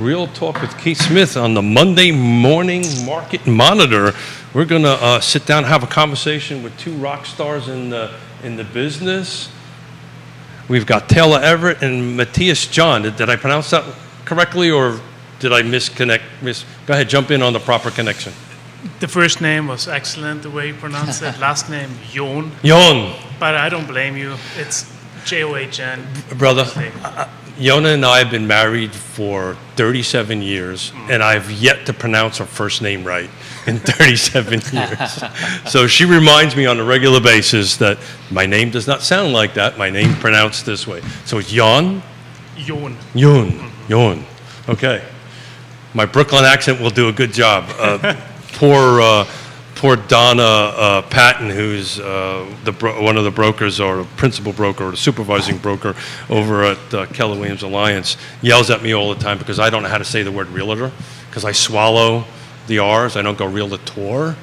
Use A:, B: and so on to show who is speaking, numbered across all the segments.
A: Real Talk with Keith Smith on the Monday Morning Market Monitor. We're going to sit down and have a conversation with two rock stars in the business. We've got Taylor Everett and Matthias John. Did I pronounce that correctly, or did I misconnect? Go ahead, jump in on the proper connection.
B: The first name was excellent, the way you pronounce it. Last name, John.
A: John.
B: But I don't blame you. It's John.
A: Brother, Yona and I have been married for 37 years, and I've yet to pronounce her first name right in 37 years. So she reminds me on a regular basis that my name does not sound like that. My name pronounced this way. So it's Jon?
B: Jon.
A: Jon. Okay. My Brooklyn accent will do a good job. Poor Donna Patton, who's one of the brokers, or principal broker, or the supervising broker over at Keller Williams Alliance, yells at me all the time because I don't know how to say the word realtor, because I swallow the R's. I don't go realtor.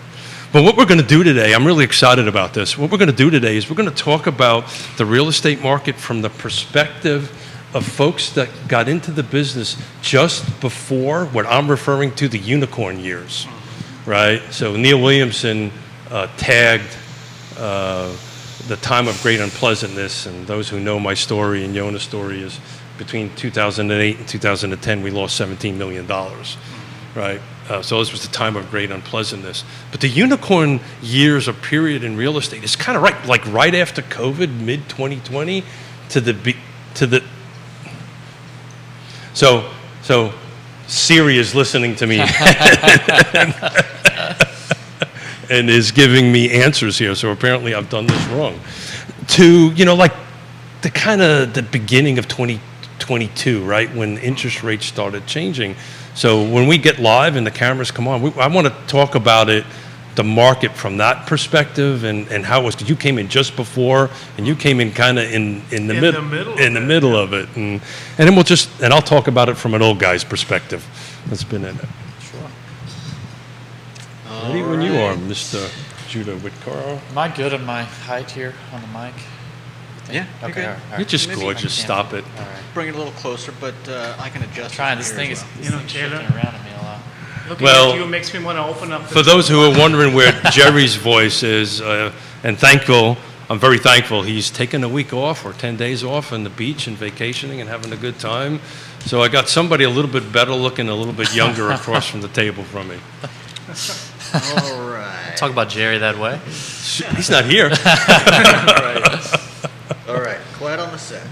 A: But what we're going to do today, I'm really excited about this. What we're going to do today is we're going to talk about the real estate market from the perspective of folks that got into the business just before what I'm referring to the unicorn years. Right, so Neil Williamson tagged the time of great unpleasantness, and those who know my story and Yona's story is between 2008 and 2010 we lost $17 million, right? So this was the time of great unpleasantness. But the unicorn years or period in real estate is kind of right after COVID, mid 2020 So Siri is listening to me and is giving me answers here. So apparently I've done this wrong. To, like the beginning of 2022, right? When interest rates started changing. So when we get live and the cameras come on, I want to talk about it, the market from that perspective and how it was, because you came in just before and you came in kind of in the middle of it. And then I'll talk about it from an old guy's perspective that's been in it.
C: Sure.
A: Ready when you are, Mr. Judah Whitcar.
C: Am I good on my height here on the mic?
D: Yeah.
C: Okay. All right.
A: You're just gorgeous. Stop it.
C: All right.
D: Bring it a little closer, but I can adjust.
C: Trying. This thing is
B: Taylor,
C: shifting around at me a lot.
B: Looking at you makes me want to open up.
A: For those who are wondering where Jerry's voice is, and I'm very thankful. He's taken a week off or 10 days off on the beach and vacationing and having a good time. So I got somebody a little bit better looking, a little bit younger across from the table from me.
D: All right.
C: Talk about Jerry that way.
A: He's not here.
D: All right. Quiet on the set.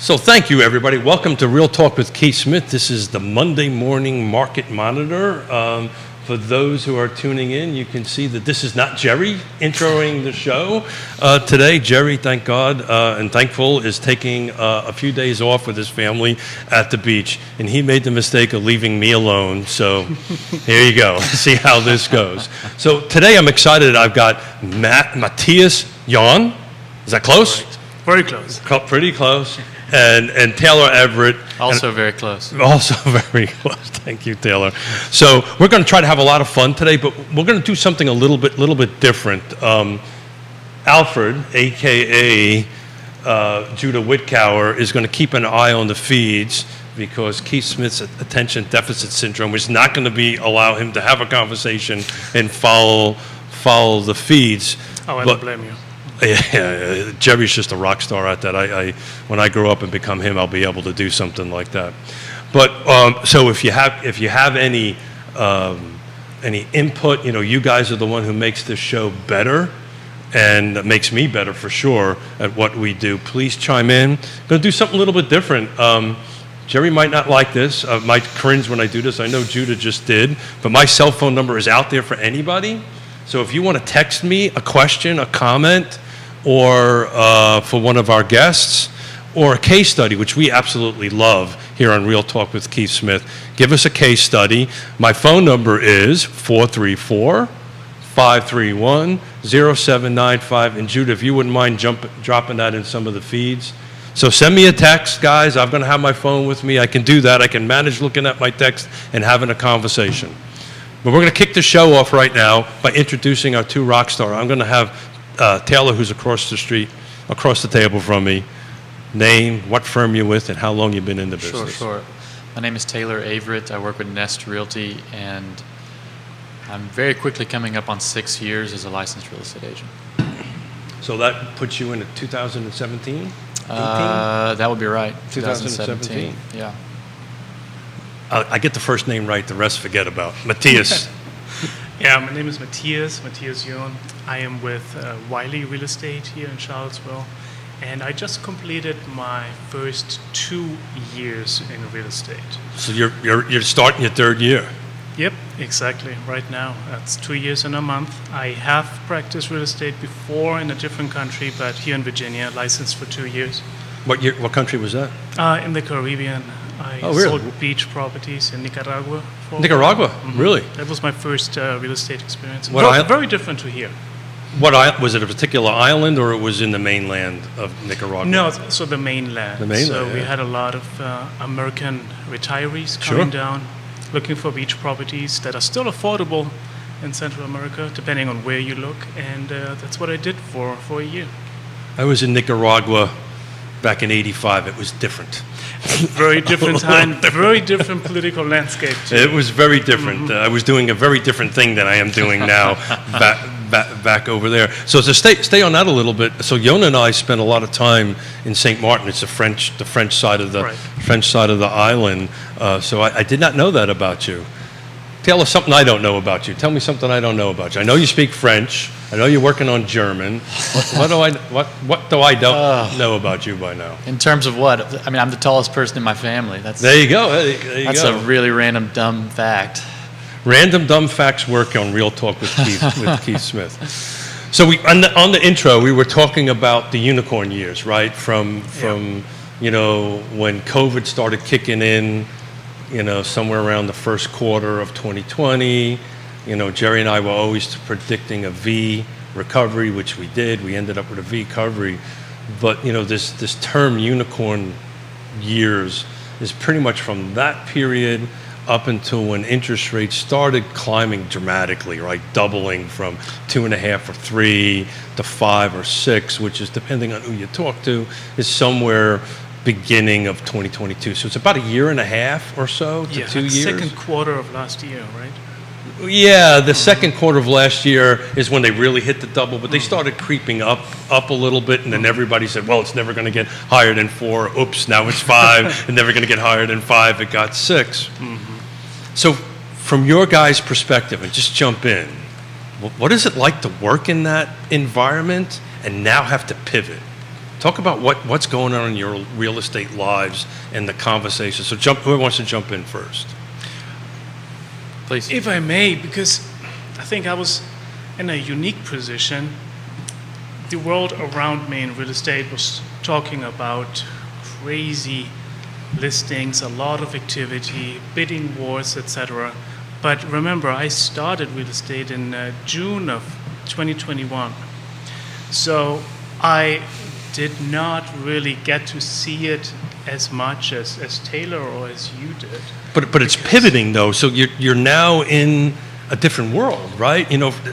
A: So thank you, everybody. Welcome to Real Talk with Keith Smith. This is the Monday Morning Market Monitor. For those who are tuning in, you can see that this is not Jerry introing the show. Today, Jerry, thank God, and thankful, is taking a few days off with his family at the beach. And he made the mistake of leaving me alone. So here you go. See how this goes. So today I'm excited. I've got Matthias John. Is that close?
B: Very close.
A: Pretty close. And Taylor Everett.
C: Also very close.
A: Also very close. Thank you, Taylor. So we're going to try to have a lot of fun today, but we're going to do something a little bit different. Alfred, a.k.a. Judah Whitcower, is going to keep an eye on the feeds because Keith Smith's attention deficit syndrome is not going to allow him to have a conversation and follow the feeds.
B: Oh, I don't blame you.
A: Yeah, Jerry's just a rock star at that. When I grow up and become him, I'll be able to do something like that. But so if you have any input, you guys are the one who makes this show better, and makes me better for sure at what we do. Please chime in. I'm going to do something a little bit different. Jerry might not like this. Might cringe when I do this. I know Judah just did, but my cell phone number is out there for anybody. So if you want to text me a question, a comment, or for one of our guests, or a case study, which we absolutely love here on Real Talk with Keith Smith, give us a case study. My phone number is 434-531 0795. And Judah, if you wouldn't mind dropping that in some of the feeds. So send me a text, guys. I'm going to have my phone with me. I can do that. I can manage looking at my text and having a conversation. But we're going to kick the show off right now by introducing our two rock stars. I'm going to have Taylor, who's across the street, across the table from me. Name, what firm you're with, and how long you've been in the business.
C: Sure. My name is Taylor Averitt. I work with Nest Realty, and I'm very quickly coming up on 6 years as a licensed real estate agent.
A: So that puts you in 2017?
C: That would be right.
A: 2017.
C: Yeah.
A: I get the first name right, the rest forget about. Matthias.
B: Yeah, my name is Matthias John. I am with Wiley Real Estate here in Charlottesville, and I just completed my first 2 years in real estate.
A: So you're starting your third year.
B: Yep, exactly. Right now, that's 2 years and a month. I have practiced real estate before in a different country, but here in Virginia, licensed for 2 years.
A: What country was that?
B: In the Caribbean, I
A: Oh, really?
B: sold beach properties in Nicaragua.
A: Nicaragua? Really?
B: That was my first real estate experience.
A: What island?
B: Very different to here.
A: Was it a particular island, or it was in the mainland of Nicaragua?
B: No, so the mainland.
A: The mainland,
B: So we
A: yeah.
B: had a lot of American retirees
A: Sure.
B: coming down, looking for beach properties that are still affordable in Central America, depending on where you look. And that's what I did for a year.
A: I was in Nicaragua back in '85. It was different.
B: Very different time, very different political landscape too.
A: It was very different. I was doing a very different thing than I am doing now back over there. So to stay on that a little bit, so Yona and I spent a lot of time in St. Martin. It's the French side of the
B: Right.
A: French side of the island. So I did not know that about you. Tell us something I don't know about you. Tell me something I don't know about you. I know you speak French. I know you're working on German. What do I don't know about you by now?
C: In terms of what? I mean, I'm the tallest person in my family.
A: There you go. There you
C: That's
A: go.
C: a really random, dumb fact.
A: Random dumb facts work on Real Talk with Keith Smith. So on the intro we were talking about the unicorn years, right? From when COVID started kicking in, somewhere around the first quarter of 2020. Jerry and I were always predicting a V recovery, which we did. We ended up with a V recovery. But this term unicorn years is pretty much from that period up until when interest rates started climbing dramatically, right? Doubling from 2.5 or 3 to 5 or 6, which is, depending on who you talk to, is somewhere beginning of 2022. So it's about a year and a half or so to 2 years.
B: Second quarter of last year, right?
A: Yeah, the second quarter of last year is when they really hit the double, but they started creeping up a little bit, and then everybody said, well, it's never going to get higher than 4. Oops, now it's 5. It's never going to get higher than 5. It got 6. So from your guys' perspective, and just jump in, what is it like to work in that environment and now have to pivot? Talk about what's going on in your real estate lives and the conversation. So whoever wants to jump in first?
C: Please.
B: If I may, because I think I was in a unique position. The world around me in real estate was talking about crazy listings, a lot of activity, bidding wars, etc. But remember, I started real estate in June of 2021. So I did not really get to see it as much as Taylor or as you did.
A: But it's pivoting though, so you're now in a different world, right?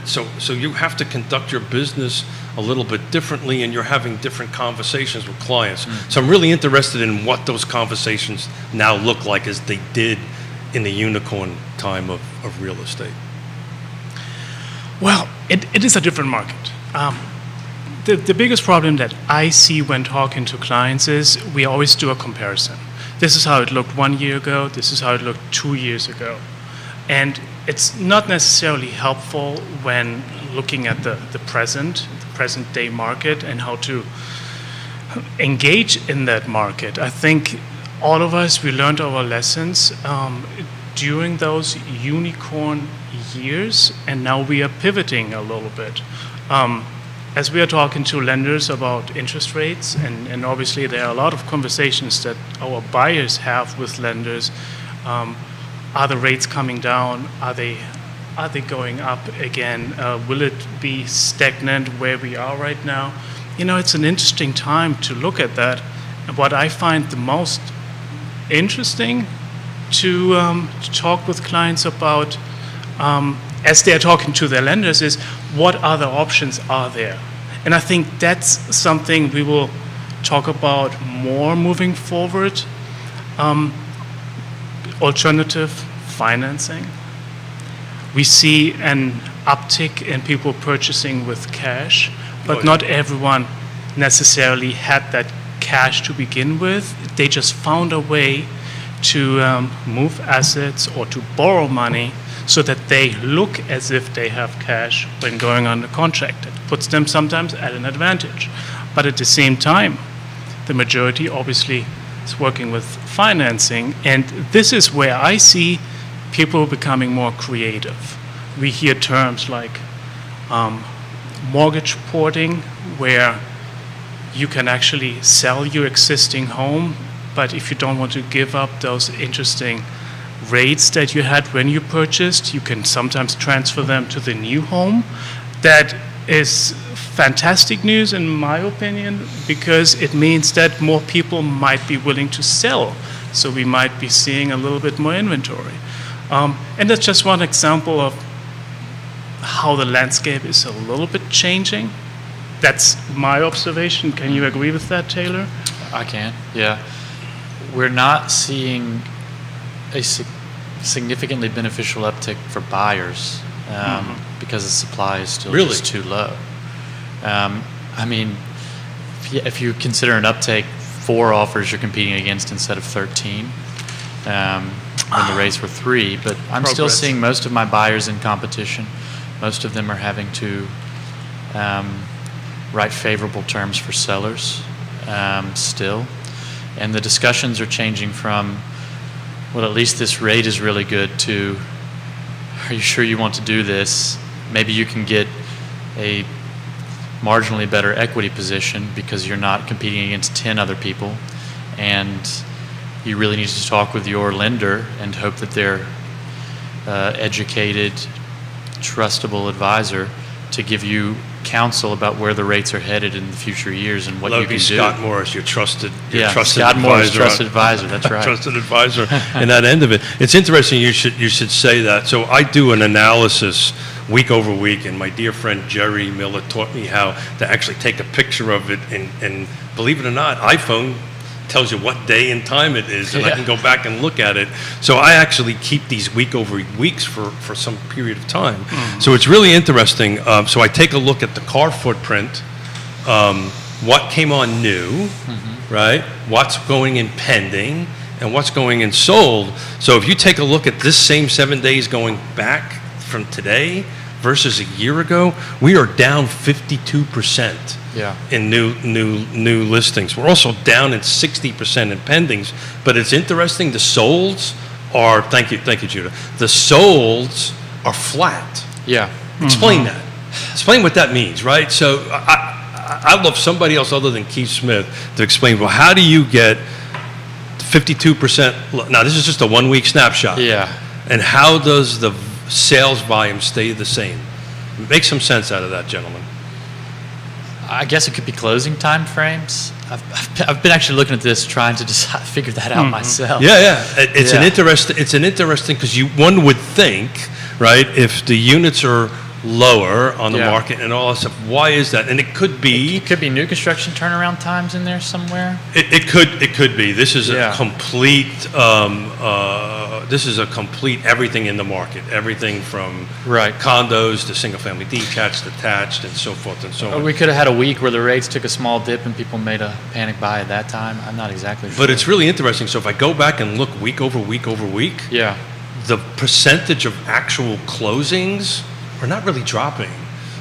A: So you have to conduct your business a little bit differently, and you're having different conversations with clients. So I'm really interested in what those conversations now look like as they did in the unicorn time of real estate.
B: Well, it is a different market. The biggest problem that I see when talking to clients is we always do a comparison. This is how it looked 1 year ago, this is how it looked 2 years ago. And it's not necessarily helpful when looking at the present day market and how to engage in that market. I think all of us, we learned our lessons during those unicorn years, and now we are pivoting a little bit. As we are talking to lenders about interest rates, and obviously there are a lot of conversations that our buyers have with lenders. Are the rates coming down? Are they Are they going up again? Will it be stagnant where we are right now? It's an interesting time to look at that. What I find the most interesting to talk with clients about as they're talking to their lenders is what other options are there. And I think that's something we will talk about more moving forward. Alternative financing. We see an uptick in people purchasing with cash, but not everyone necessarily had that cash to begin with. They just found a way to move assets or to borrow money so that they look as if they have cash when going under contract. It puts them sometimes at an advantage. But at the same time, the majority obviously is working with financing, and this is where I see people becoming more creative. We hear terms like mortgage porting, where you can actually sell your existing home, but if you don't want to give up those interesting rates that you had when you purchased, you can sometimes transfer them to the new home. That is fantastic news in my opinion, because it means that more people might be willing to sell. So we might be seeing a little bit more inventory. And that's just one example of how the landscape is a little bit changing. That's my observation. Can you agree with that, Taylor?
C: I can, yeah. We're not seeing a significantly beneficial uptick for buyers because the supply is still
A: Really?
C: just too low. I mean, if you consider an uptake, 4 offers you're competing against instead of 13, when the rates were 3. But I'm still
B: Progress.
C: seeing most of my buyers in competition. Most of them are having to write favorable terms for sellers still. And the discussions are changing from, well, at least this rate is really good, to, are you sure you want to do this? Maybe you can get a marginally better equity position because you're not competing against 10 other people, and you really need to talk with your lender and hope that they're educated, trustable advisor to give you counsel about where the rates are headed in the future years and what you
A: Love
C: can
A: you,
C: do.
A: Scott Morris, your trusted
C: Scott Morris,
A: advisor.
C: trusted advisor. That's right.
A: Trusted advisor, and that end of it. It's interesting. You should say that. So I do an analysis week over week, and my dear friend Jerry Miller taught me how to actually take a picture of it, and believe it or not, iPhone tells you what day and time it is, and I
C: Yeah.
A: can go back and look at it. So I actually keep these week over weeks for some period of time. So it's really interesting. So I take a look at the car footprint, what came on new, right? What's going in pending, and what's going in sold. So if you take a look at this same 7 days going back from today versus a year ago, we are down 52%.
C: Yeah.
A: In new listings. We're also down in 60% in pendings, but it's interesting, the solds are, thank you Judah, the solds are flat.
C: Yeah.
A: Explain that. Explain what that means, right? So I'd love somebody else other than Keith Smith to explain, well, how do you get 52%, now this is just a 1 week snapshot.
C: Yeah.
A: And how does the sales volume stay the same? Make some sense out of that, gentlemen.
C: I guess it could be closing time frames. I've been actually looking at this, trying to figure that out myself.
A: Yeah. It's
C: Yeah.
A: an interesting because one would think, right, if the units are lower on the
C: Yeah.
A: market and all that stuff, why is that? And it could be,
C: It could be new construction turnaround times in there somewhere.
A: it could be. This is
C: Yeah.
A: a complete, everything in the market, everything from
C: Right.
A: condos to single family detached, attached, and so forth and so on.
C: We could have had a week where the rates took a small dip and people made a panic buy at that time. I'm not exactly sure.
A: But it's really interesting. So if I go back and look week over week over week,
C: Yeah.
A: the percentage of actual closings are not really dropping.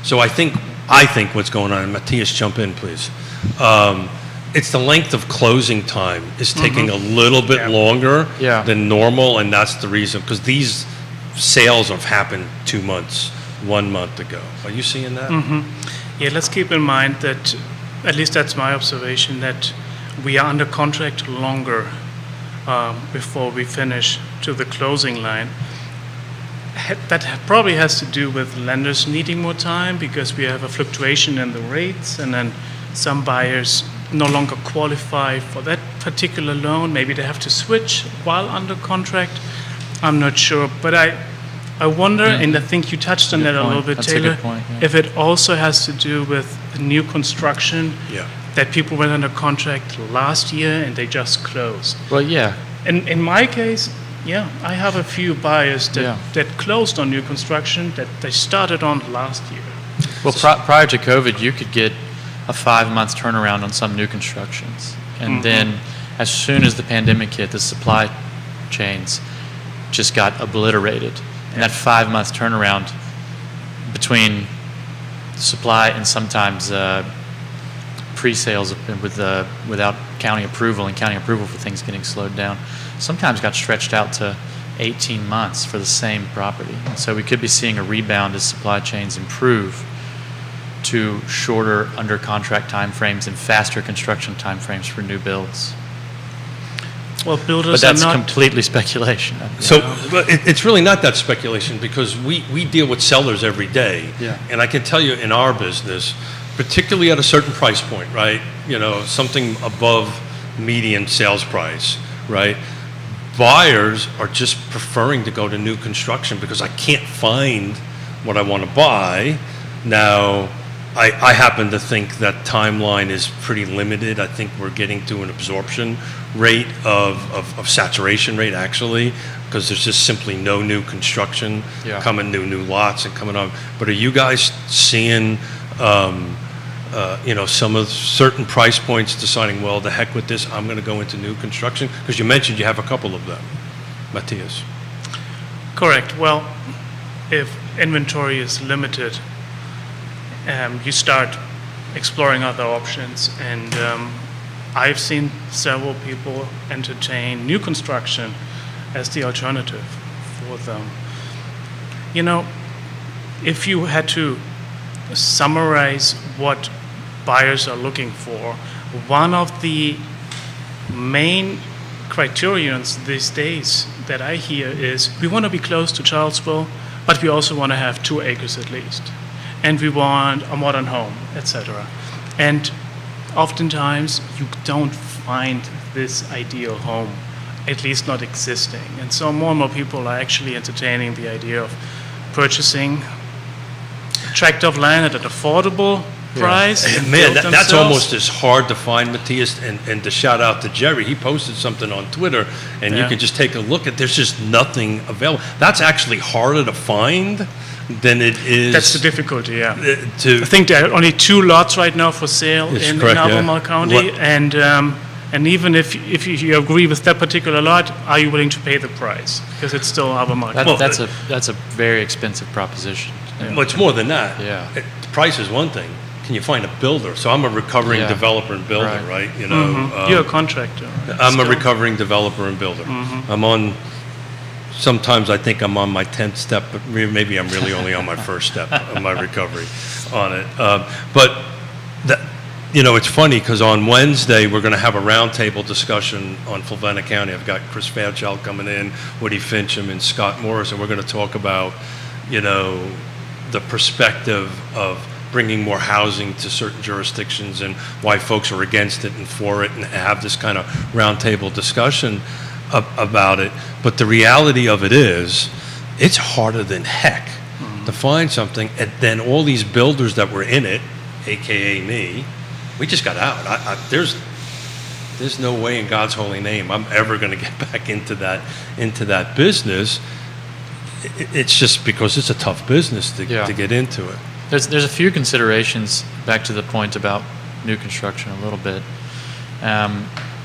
A: So I think what's going on, and Matthias, jump in, please. It's the length of closing time is taking a little bit longer
C: Yeah.
A: than normal, and that's the reason, because these sales have happened 2 months, 1 month ago. Are you seeing that?
B: Yeah, let's keep in mind that, at least that's my observation, that we are under contract longer before we finish to the closing line. that probably has to do with lenders needing more time because we have a fluctuation in the rates, and then some buyers no longer qualify for that particular loan. Maybe they have to switch while under contract. I'm not sure, but I wonder, and I think you touched on
C: Good
B: that a little
C: point.
B: bit,
C: That's a
B: Taylor,
C: good point, yeah.
B: if it also has to do with new construction,
A: Yeah.
B: that people went under contract last year and they just closed.
C: Well, yeah,
B: In my case, yeah, I have a few buyers
C: Yeah.
B: that closed on new construction that they started on last year.
C: well, prior to COVID, you could get a 5-month turnaround on some new constructions. And then as soon as the pandemic hit, the supply chains just got obliterated. And that 5-month turnaround between supply and sometimes pre-sales without county approval and county approval for things getting slowed down sometimes got stretched out to 18 months for the same property. And so we could be seeing a rebound as supply chains improve to shorter under contract timeframes and faster construction timeframes for new builds.
B: Well,
C: But
B: builders
C: that's
B: are not.
C: completely speculation.
A: So, but it's really not that speculation because we deal with sellers every day.
C: Yeah.
A: And I can tell you in our business, particularly at a certain price point, right? You know, something above median sales price, right? Buyers are just preferring to go to new construction because I can't find what I want to buy. Now, I happen to think that timeline is pretty limited. I think we're getting to an absorption rate of saturation rate, actually, because there's just simply no new construction
C: Yeah.
A: coming, new lots and coming on. But are you guys seeing, some of certain price points deciding, well, the heck with this, I'm going to go into new construction? Because you mentioned you have a couple of them, Matthias.
B: Correct. Well, if inventory is limited, you start exploring other options. And I've seen several people entertain new construction as the alternative for them. You know, if you had to summarize what buyers are looking for, one of the main criterions these days that I hear is we want to be close to Charlesville, but we also want to have 2 acres at least. And we want a modern home, etc. And oftentimes you don't find this ideal home, at least not existing. And so more and more people are actually entertaining the idea of purchasing a tract of land at an affordable price. and
A: Man,
B: build
A: that's
B: themselves.
A: almost as hard to find, Matthias, and to shout out to Jerry. He posted something on Twitter, and you
B: Yeah.
A: can just take a look at, there's just nothing available. That's actually harder to find than it is.
B: That's the difficulty, yeah.
A: To,
B: I think there are only 2 lots right now for sale
A: That's
B: in
A: correct, yeah.
B: Albemarle County,
A: What-
B: and even if you agree with that particular lot, are you willing to pay the price? Because it's still Albemarle.
C: That,
A: Well,
C: that's a very expensive proposition.
A: much more than that.
C: Yeah.
A: The price is one thing. Can you find a builder? So I'm a recovering
C: Yeah.
A: developer and builder,
C: Right.
A: right? You know,
B: You're a contractor. right?
A: I'm a
B: Still.
A: recovering developer and builder. I'm on, sometimes I think I'm on my 10th step, but maybe I'm really only on my first step of my recovery on it. But, it's funny because on Wednesday, we're going to have a roundtable discussion on Fluvanna County. I've got Chris Fairchild coming in, Woody Fincham, and Scott Morris, and we're going to talk about, the perspective of bringing more housing to certain jurisdictions and why folks are against it and for it, and have this kind of roundtable discussion about it. But the reality of it is, it's harder than heck to find something. And then all these builders that were in it, AKA me, we just got out. There's no way in God's holy name I'm ever going to get back into that business. It's just because it's a tough business to get into it.
C: There's a few considerations, back to the point about new construction a little bit.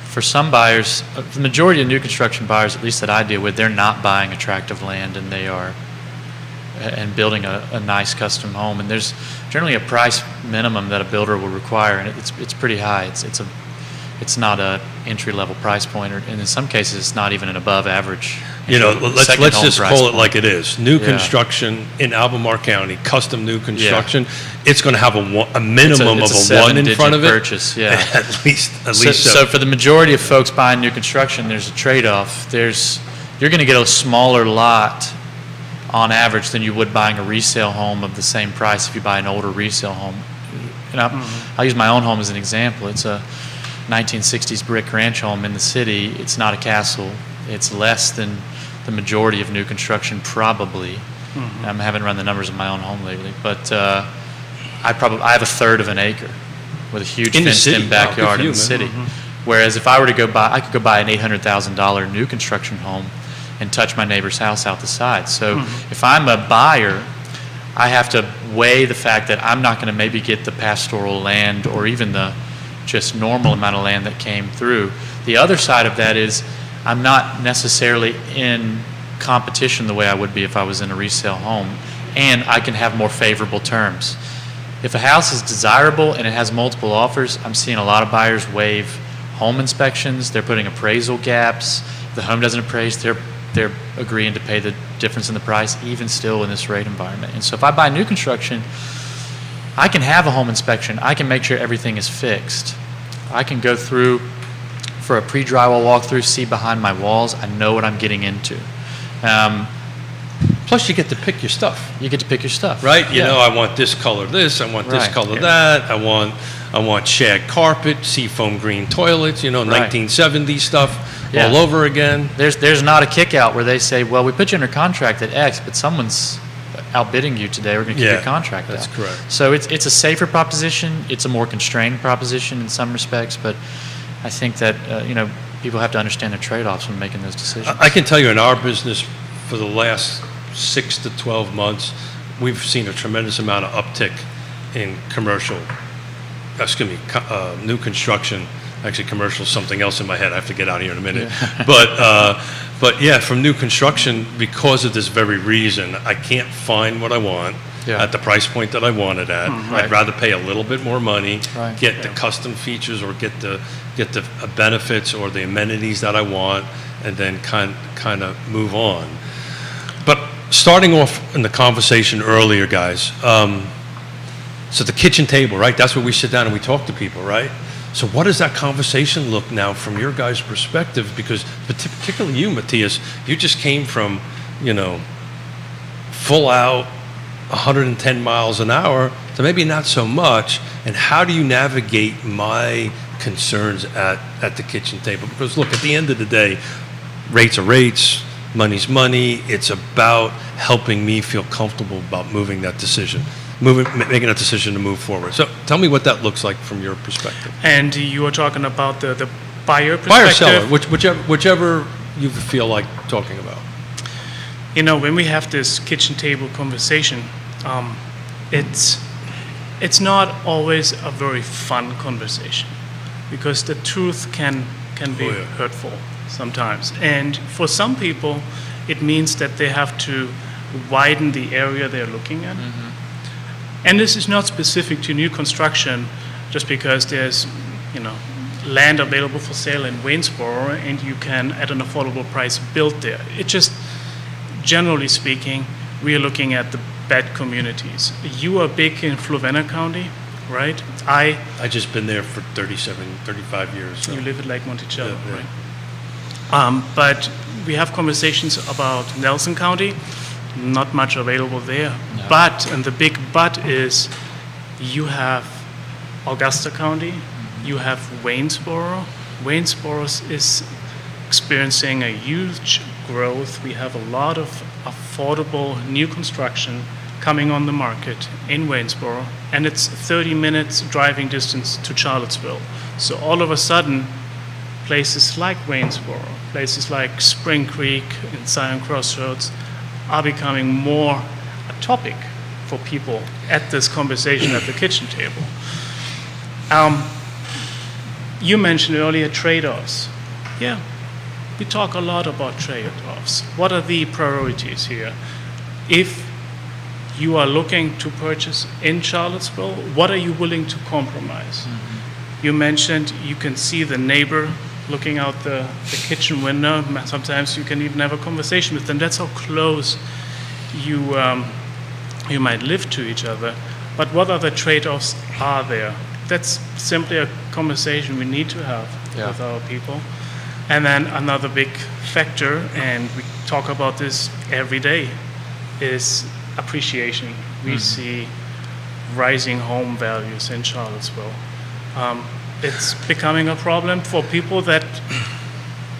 C: For some buyers, the majority of new construction buyers, at least that I deal with, they're not buying a tract of land and building a nice custom home. And there's generally a price minimum that a builder will require, and it's pretty high. It's not a entry-level price point, and in some cases, it's not even an above-average.
A: Let's just call it like it is. New
C: Yeah.
A: construction in Albemarle County, custom new construction. It's going to have a minimum
C: it's
A: of a 1 in front of it.
C: purchase, yeah.
A: At least.
C: So for the majority of folks buying new construction, there's a trade-off. You're going to get a smaller lot on average than you would buying a resale home of the same price if you buy an older resale home. And I'll use my own home as an example. It's a 1960s brick ranch home in the city. It's not a castle. It's less than the majority of new construction, probably. I haven't run the numbers of my own home lately, but I have a third of an acre with a huge
A: In the
C: fenced-in
A: city? Wow, good
C: backyard
A: for
C: in
A: you,
C: the
A: man.
C: city. Whereas if I were to go buy, I could go buy an $800,000 new construction home and touch my neighbor's house out the side. So if I'm a buyer, I have to weigh the fact that I'm not going to maybe get the pastoral land or even the just normal amount of land that came through. The other side of that is I'm not necessarily in competition the way I would be if I was in a resale home, and I can have more favorable terms. If a house is desirable and it has multiple offers, I'm seeing a lot of buyers waive home inspections. They're putting appraisal gaps. If the home doesn't appraise, they're agreeing to pay the difference in the price, even still in this rate environment. And so if I buy new construction, I can have a home inspection. I can make sure everything is fixed. I can go through for a pre-drywall walkthrough, see behind my walls. I know what I'm getting into.
A: Plus, you get to pick your stuff.
C: You get to pick your stuff.
A: Right? You
C: Yeah.
A: know, I want this color this, I want this
C: Right,
A: color
B: yeah.
A: that, I want shag carpet, seafoam green toilets, you know,
C: Right.
A: 1970s stuff
C: Yeah.
A: all over again.
C: There's not a kick out where they say, well, we put you under contract at X, but someone's outbidding you today. We're going to keep
A: Yeah,
C: your contract
A: that's
C: out.
A: correct.
C: So it's a safer proposition. It's a more constrained proposition in some respects, but I think that people have to understand their trade-offs when making those decisions.
A: I can tell you in our business for the last 6 to 12 months, we've seen a tremendous amount of uptick in new construction. Actually, commercial is something else in my head. I have to get out of here in a minute. But yeah, from new construction, because of this very reason, I can't find what I want
C: Yeah.
A: at the price point that I want it at.
C: Right.
A: I'd rather pay a little bit more money,
C: Right.
A: get the custom features or get the benefits or the amenities that I want, and then kind of move on. But starting off in the conversation earlier, guys, so the kitchen table, right? That's where we sit down and we talk to people, right? So what does that conversation look now from your guys' perspective? Because particularly you, Matthias, you just came from, full out 110 miles an hour to maybe not so much. And how do you navigate my concerns at the kitchen table? Because look, at the end of the day, rates are rates, money's money. It's about helping me feel comfortable about making that decision to move forward. So tell me what that looks like from your perspective.
B: And you are talking about the buyer perspective.
A: Buyer, seller, whichever you feel like talking about.
B: When we have this kitchen table conversation, it's not always a very fun conversation because the truth can be
A: Oh, yeah.
B: hurtful sometimes. And for some people, it means that they have to widen the area they're looking at. And this is not specific to new construction just because there's, land available for sale in Waynesboro and you can, at an affordable price, build there. It just, generally speaking, we are looking at the bad communities. You are big in Fluvanna County, right?
A: I just been there for 35 years. So.
B: You live at Lake Monticello,
A: Yeah, yeah.
B: right? But we have conversations about Nelson County, not much available there.
C: No.
B: But, and the big but is, you have Augusta County, you have Waynesboro. Waynesboro is experiencing a huge growth. We have a lot of affordable new construction coming on the market in Waynesboro, and it's 30 minutes driving distance to Charlottesville. So all of a sudden, places like Waynesboro, places like Spring Creek and Zion Crossroads are becoming more a topic for people at this conversation at the kitchen table. You mentioned earlier trade-offs. Yeah, we talk a lot about trade-offs. What are the priorities here? If you are looking to purchase in Charlottesville, what are you willing to compromise? You mentioned you can see the neighbor looking out the kitchen window. Sometimes you can even have a conversation with them. That's how close you might live to each other. But what other trade-offs are there? That's simply a conversation we need to have with our people. And then another big factor, and we talk about this every day, is appreciation. We see rising home values in Charlottesville. It's becoming a problem for people that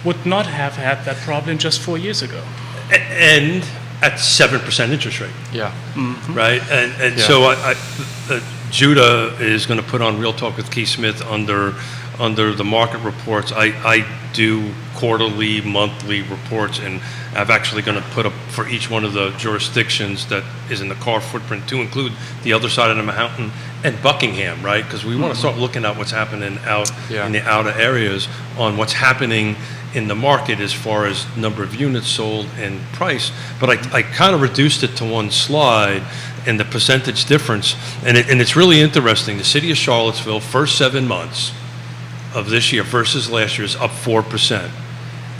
B: would not have had that problem just 4 years ago.
A: And at 7% interest rate,
C: Yeah.
A: right? And
C: Yeah.
A: so Judah is going to put on Real Talk with Keith Smith under the market reports. I do quarterly, monthly reports, and I'm actually going to put up for each one of the jurisdictions that is in the car footprint to include the other side of the mountain and Buckingham, right? Because we want to start looking at what's happening out
C: Yeah.
A: in the outer areas on what's happening in the market as far as number of units sold and price. But I kind of reduced it to one slide and the percentage difference. And it's really interesting. The city of Charlottesville, first 7 months of this year versus last year is up 4%.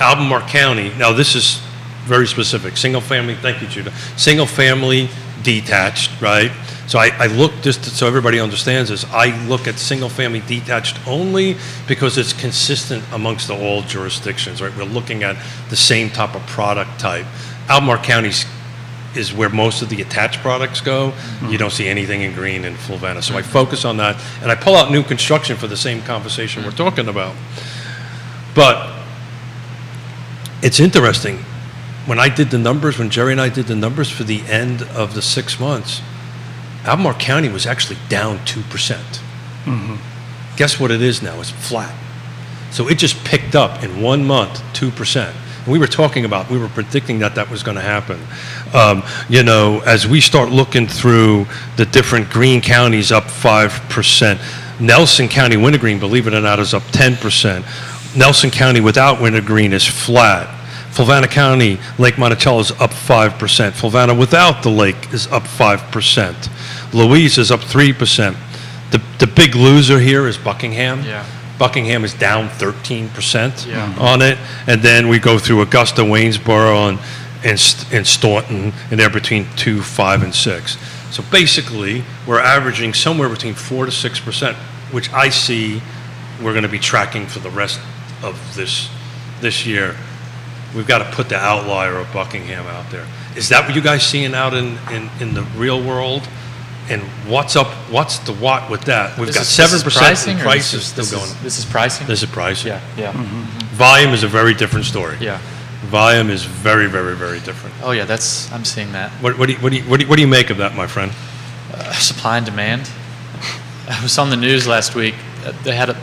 A: Albemarle County, now this is very specific, single family, thank you, Judah, single family detached, right? So I look, just so everybody understands this, I look at single family detached only because it's consistent amongst all jurisdictions, right? We're looking at the same type of product type. Albemarle County is where most of the attached products go. You don't see anything in green in Fluvanna. So I focus on that, and I pull out new construction for the same conversation we're talking about. But it's interesting. When I did the numbers, when Jerry and I did the numbers for the end of the 6 months, Albemarle County was actually down 2%. Guess what it is now? It's flat. So it just picked up in 1 month, 2%. And we were predicting that was going to happen. As we start looking through the different green counties, up 5%. Nelson County, Wintergreen, believe it or not, is up 10%. Nelson County without Wintergreen is flat. Fluvanna County, Lake Monticello is up 5%. Fluvanna without the lake is up 5%. Louise is up 3%. The big loser here is Buckingham.
C: Yeah.
A: Buckingham is down 13%
C: Yeah.
A: on it. And then we go through Augusta, Waynesboro, and Staunton, and they're between 2, 5, and 6. So basically, we're averaging somewhere between 4 to 6%, which I see we're going to be tracking for the rest of this year. We've got to put the outlier of Buckingham out there. Is that what you guys seeing out in the real world? And what's the what with that? We've got 7% in prices still going.
C: This is pricing?
A: This is pricing.
C: Yeah, yeah.
A: Volume is a very different story.
C: Yeah.
A: Volume is very, very, very different.
C: Oh, yeah, I'm seeing that.
A: What do you make of that, my friend?
C: Supply and demand. I was on the news last week. They had a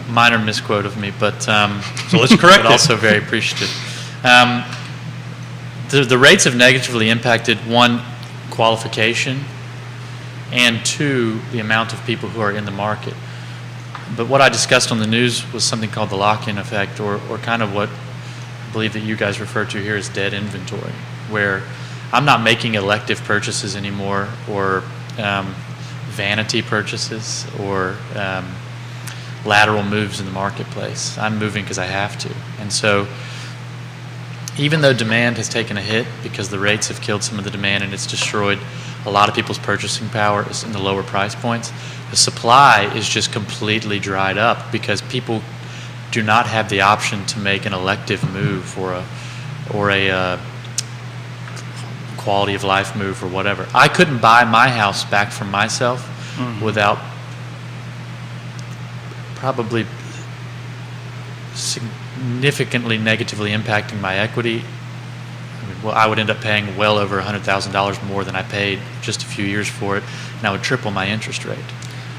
C: minor misquote of me, but
A: So let's correct
C: but
A: it.
C: also very appreciative. The rates have negatively impacted, one, qualification, and two, the amount of people who are in the market. But what I discussed on the news was something called the lock-in effect, or kind of what I believe that you guys refer to here as dead inventory, where I'm not making elective purchases anymore, or vanity purchases, or lateral moves in the marketplace. I'm moving because I have to. And so even though demand has taken a hit because the rates have killed some of the demand and it's destroyed a lot of people's purchasing power is in the lower price points, the supply is just completely dried up because people do not have the option to make an elective move or a quality of life move or whatever. I couldn't buy my house back from myself without probably significantly negatively impacting my equity. I would end up paying well over $100,000 more than I paid just a few years for it, and I would triple my interest rate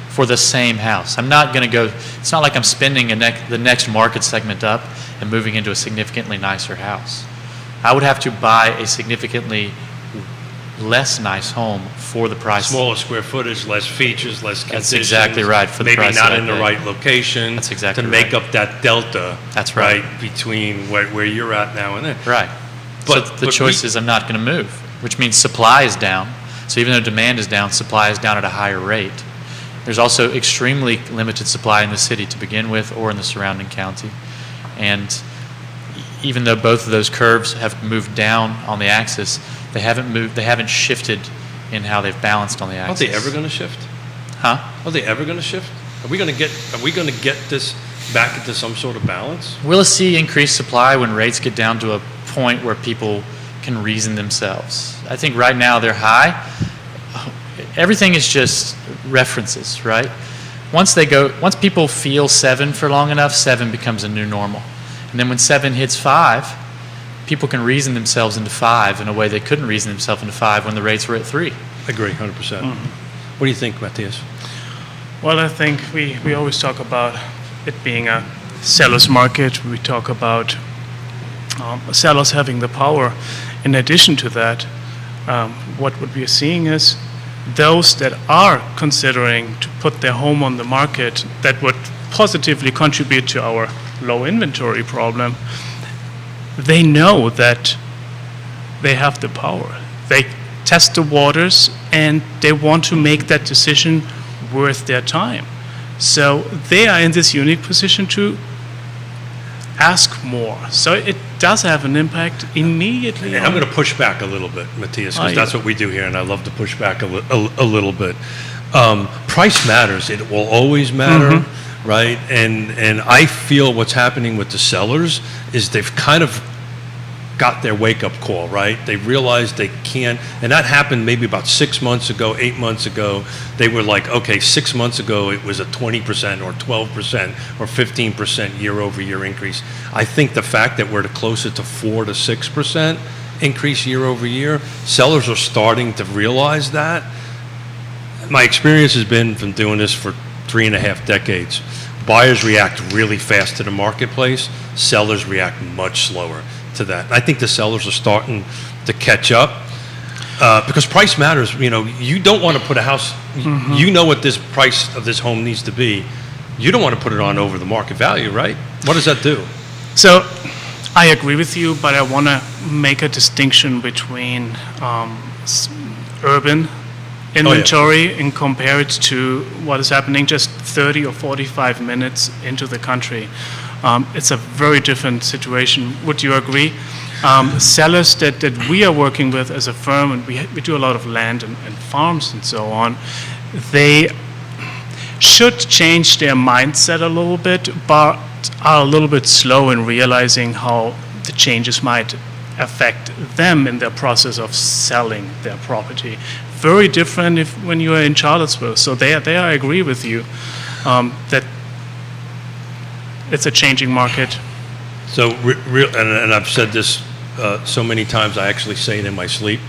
C: for the same house. I'm not going to go, it's not like I'm spending the next market segment up and moving into a significantly nicer house. I would have to buy a significantly less nice home for the price.
A: Smaller square footage, less features, less conditions.
C: That's exactly right, for the
A: maybe
C: price
A: not
C: that I
A: in the
C: paid.
A: right location.
C: That's exactly
A: to make
C: right.
A: up that delta.
C: That's right.
A: Between where you're at now and then.
C: Right.
A: But
C: So the choice is I'm not going to move, which means supply is down. So even though demand is down, supply is down at a higher rate. There's also extremely limited supply in the city to begin with or in the surrounding county. And even though both of those curves have moved down on the axis, they haven't shifted in how they've balanced on the
A: Aren't
C: axis.
A: they ever going to shift?
C: Huh?
A: Are they ever going to shift? Are we going to get this back into some sort of balance?
C: We'll see increased supply when rates get down to a point where people can reason themselves. I think right now they're high. Everything is just references, right? Once people feel 7 for long enough, 7 becomes a new normal. And then when 7 hits 5, people can reason themselves into 5 in a way they couldn't reason themselves into 5 when the rates were at 3.
A: Agree, 100%. What do you think, Matthias?
B: Well, I think we always talk about it being a seller's market. We talk about sellers having the power. In addition to that, what we are seeing is those that are considering to put their home on the market that would positively contribute to our low inventory problem, they know that they have the power. They test the waters and they want to make that decision worth their time. So they are in this unique position to ask more. So it does have an impact immediately.
A: And I'm going to push back a little bit, Matthias, because that's what we do here, and I love to push back a little bit. Price matters. It will always matter, right? And I feel what's happening with the sellers is they've kind of got their wake-up call, right? They realized they can't, and that happened maybe about 6 months ago, 8 months ago. They were like, okay, 6 months ago it was a 20% or 12% or 15% year-over-year increase. I think the fact that we're closer to 4 to 6% increase year-over-year, sellers are starting to realize that. My experience has been from doing this for 3.5 decades. Buyers react really fast to the marketplace. Sellers react much slower to that. I think the sellers are starting to catch up because price matters. You know, you don't want to put a house. You know what this price of this home needs to be. You don't want to put it on over the market value, right? What does that do?
B: So I agree with you, but I want to make a distinction between urban inventory and compare it to what is happening just 30 or 45 minutes into the country. It's a very different situation. Would you agree? Sellers that we are working with as a firm, and we do a lot of land and farms and so on, they should change their mindset a little bit, but are a little bit slow in realizing how the changes might affect them in their process of selling their property. Very different when you are in Charlottesville. So there I agree with you that it's a changing market.
A: So, and I've said this so many times, I actually say it in my sleep.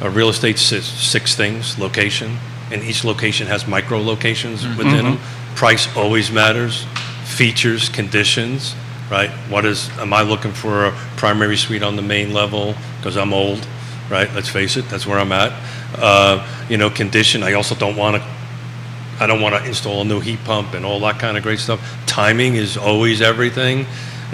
A: Real estate's 6 things: location, and each location has micro locations within them. Price always matters. Features, conditions, right? Am I looking for a primary suite on the main level because I'm old, right? Let's face it, that's where I'm at. Condition, I also don't want to install a new heat pump and all that kind of great stuff. Timing is always everything.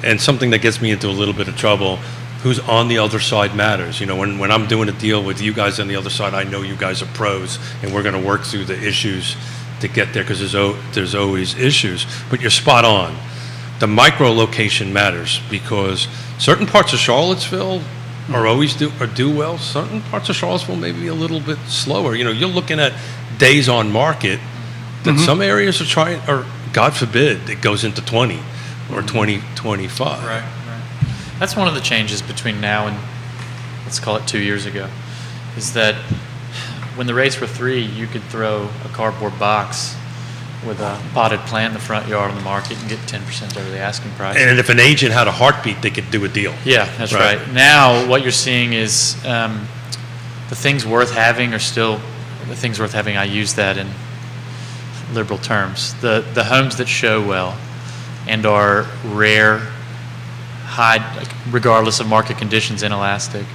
A: And something that gets me into a little bit of trouble, who's on the other side matters. You know, when I'm doing a deal with you guys on the other side, I know you guys are pros, and we're going to work through the issues to get there because there's always issues. But you're spot on. The micro location matters because certain parts of Charlottesville are always do well. Certain parts of Charlottesville may be a little bit slower. You know, you're looking at days on market that some areas are trying, or God forbid, it goes into 20 or 2025.
C: Right. That's one of the changes between now and, let's call it 2 years ago, is that when the rates were 3, you could throw a cardboard box with a potted plant in the front yard on the market and get 10% over the asking price.
A: And if an agent had a heartbeat, they could do a deal.
C: Yeah, that's right. Now, what you're seeing is the things worth having are still the things worth having. I use that in liberal terms. The homes that show well and are rare, high, regardless of market conditions, inelastic,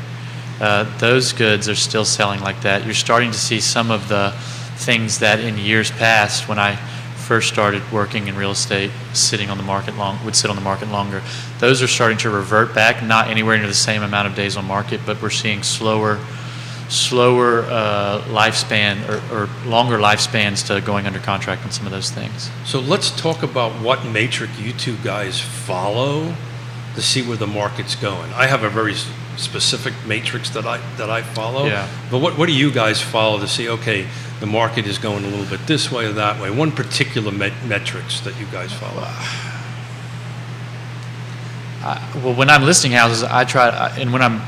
C: those goods are still selling like that. You're starting to see some of the things that in years past, when I first started working in real estate, would sit on the market longer. Those are starting to revert back, not anywhere near the same amount of days on market, but we're seeing slower lifespan or longer lifespans to going under contract on some of those things.
A: So let's talk about what metric you two guys follow to see where the market's going. I have a very specific matrix that I follow.
C: Yeah.
A: But what do you guys follow to see, okay, the market is going a little bit this way or that way? One particular metrics that you guys follow.
C: Well, when I'm listing houses, I try, and when I'm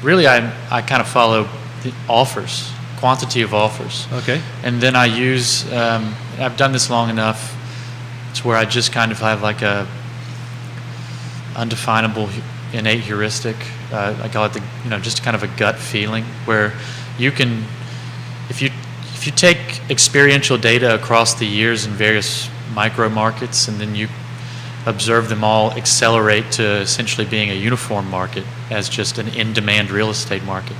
C: really I kind of follow the offers, quantity of offers.
A: Okay.
C: And then I use, I've done this long enough to where I just kind of have like a undefinable innate heuristic. I call it just kind of a gut feeling where you can, if you take experiential data across the years in various micro markets and then you observe them all accelerate to essentially being a uniform market as just an in-demand real estate market,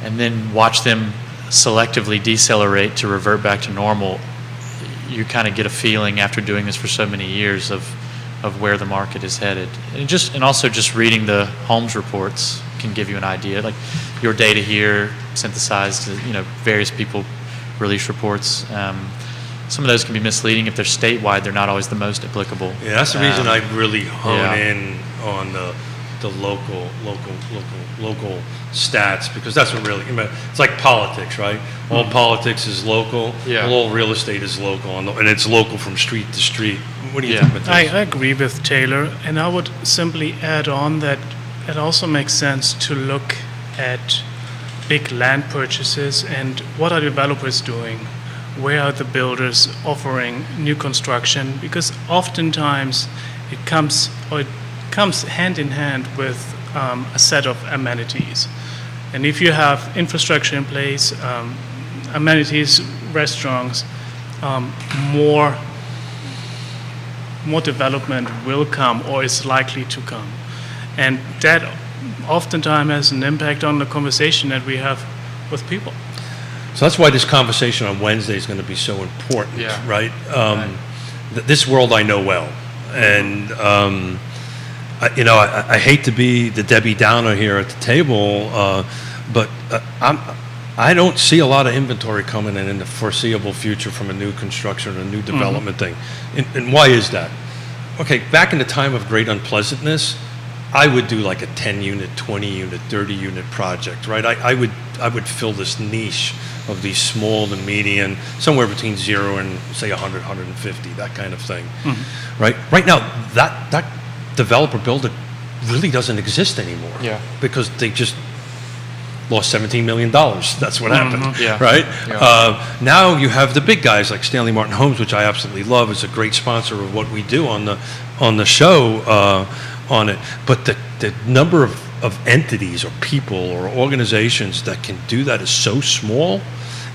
C: and then watch them selectively decelerate to revert back to normal, you kind of get a feeling after doing this for so many years of where the market is headed. And also just reading the Holmes reports can give you an idea. Like your data here, synthesized, various people release reports. Some of those can be misleading. If they're statewide, they're not always the most applicable.
A: Yeah, that's the reason I really hone
C: yeah.
A: in on the local stats, because that's what really, it's like politics, right? All politics is local.
C: Yeah.
A: All real estate is local, and it's local from street to street. What do you
C: Yeah.
A: think about this?
B: I agree with Taylor, and I would simply add on that it also makes sense to look at big land purchases and what are developers doing, where are the builders offering new construction, because oftentimes it comes hand in hand with a set of amenities. And if you have infrastructure in place, amenities, restaurants, more development will come or is likely to come. And that oftentimes has an impact on the conversation that we have with people.
A: So that's why this conversation on Wednesday is going to be so important,
C: Yeah.
A: right? This world I know well, and I hate to be the Debbie Downer here at the table, but I don't see a lot of inventory coming in the foreseeable future from a new construction or a new development thing. And why is that? Okay, back in the time of great unpleasantness, I would do like a 10-unit, 20-unit, 30-unit project, right? I would fill this niche of these small to medium, somewhere between 0 and say 100, 150, that kind of thing, right? Right now, that developer builder really doesn't exist anymore,
C: Yeah.
A: because they just lost $17 million. That's what happened,
C: Yeah.
A: right?
C: Yeah.
A: Now you have the big guys like Stanley Martin Homes, which I absolutely love. It's a great sponsor of what we do on the show on it. But the number of entities or people or organizations that can do that is so small,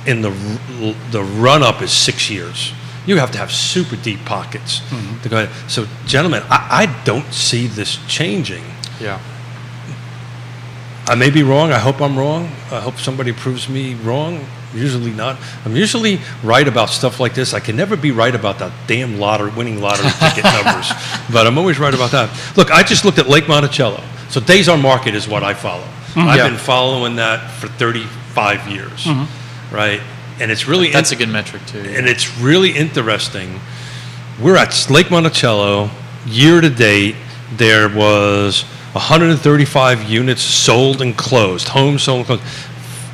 A: and the run-up is 6 years. You have to have super deep pockets to go ahead. So, gentlemen, I don't see this changing.
C: Yeah.
A: I may be wrong. I hope I'm wrong. I hope somebody proves me wrong. Usually not. I'm usually right about stuff like this. I can never be right about that damn winning lottery ticket numbers, but I'm always right about that. Look, I just looked at Lake Monticello. So days on market is what I follow. I've
C: Yeah.
A: been following that for 35 years, right? And it's really
C: That's a good metric too.
A: and it's really interesting. We're at Lake Monticello, year to date, there was 135 units sold and closed, homes sold and closed.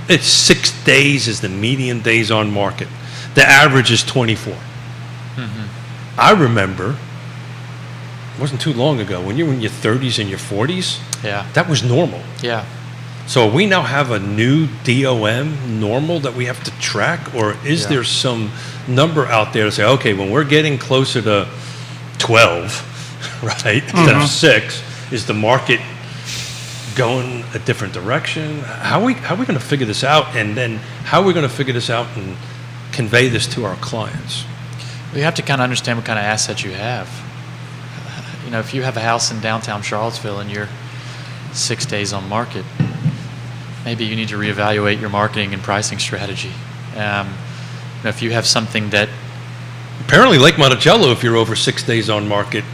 A: It's 6 days is the median days on market. The average is 24. I remember, it wasn't too long ago, when you were in your 30s and your 40s,
C: Yeah.
A: that was normal.
C: Yeah.
A: So we now have a new DOM normal that we have to track, or is
C: Yeah.
A: there some number out there to say, okay, when we're getting closer to 12, right, instead of 6, is the market going a different direction? How are we going to figure this out, and then how are we going to figure this out and convey this to our clients?
C: You have to kind of understand what kind of assets you have. If you have a house in downtown Charlottesville and you're 6 days on market, maybe you need to reevaluate your marketing and pricing strategy. If you have something that,
A: Apparently, Lake Monticello, if you're over 6 days on market,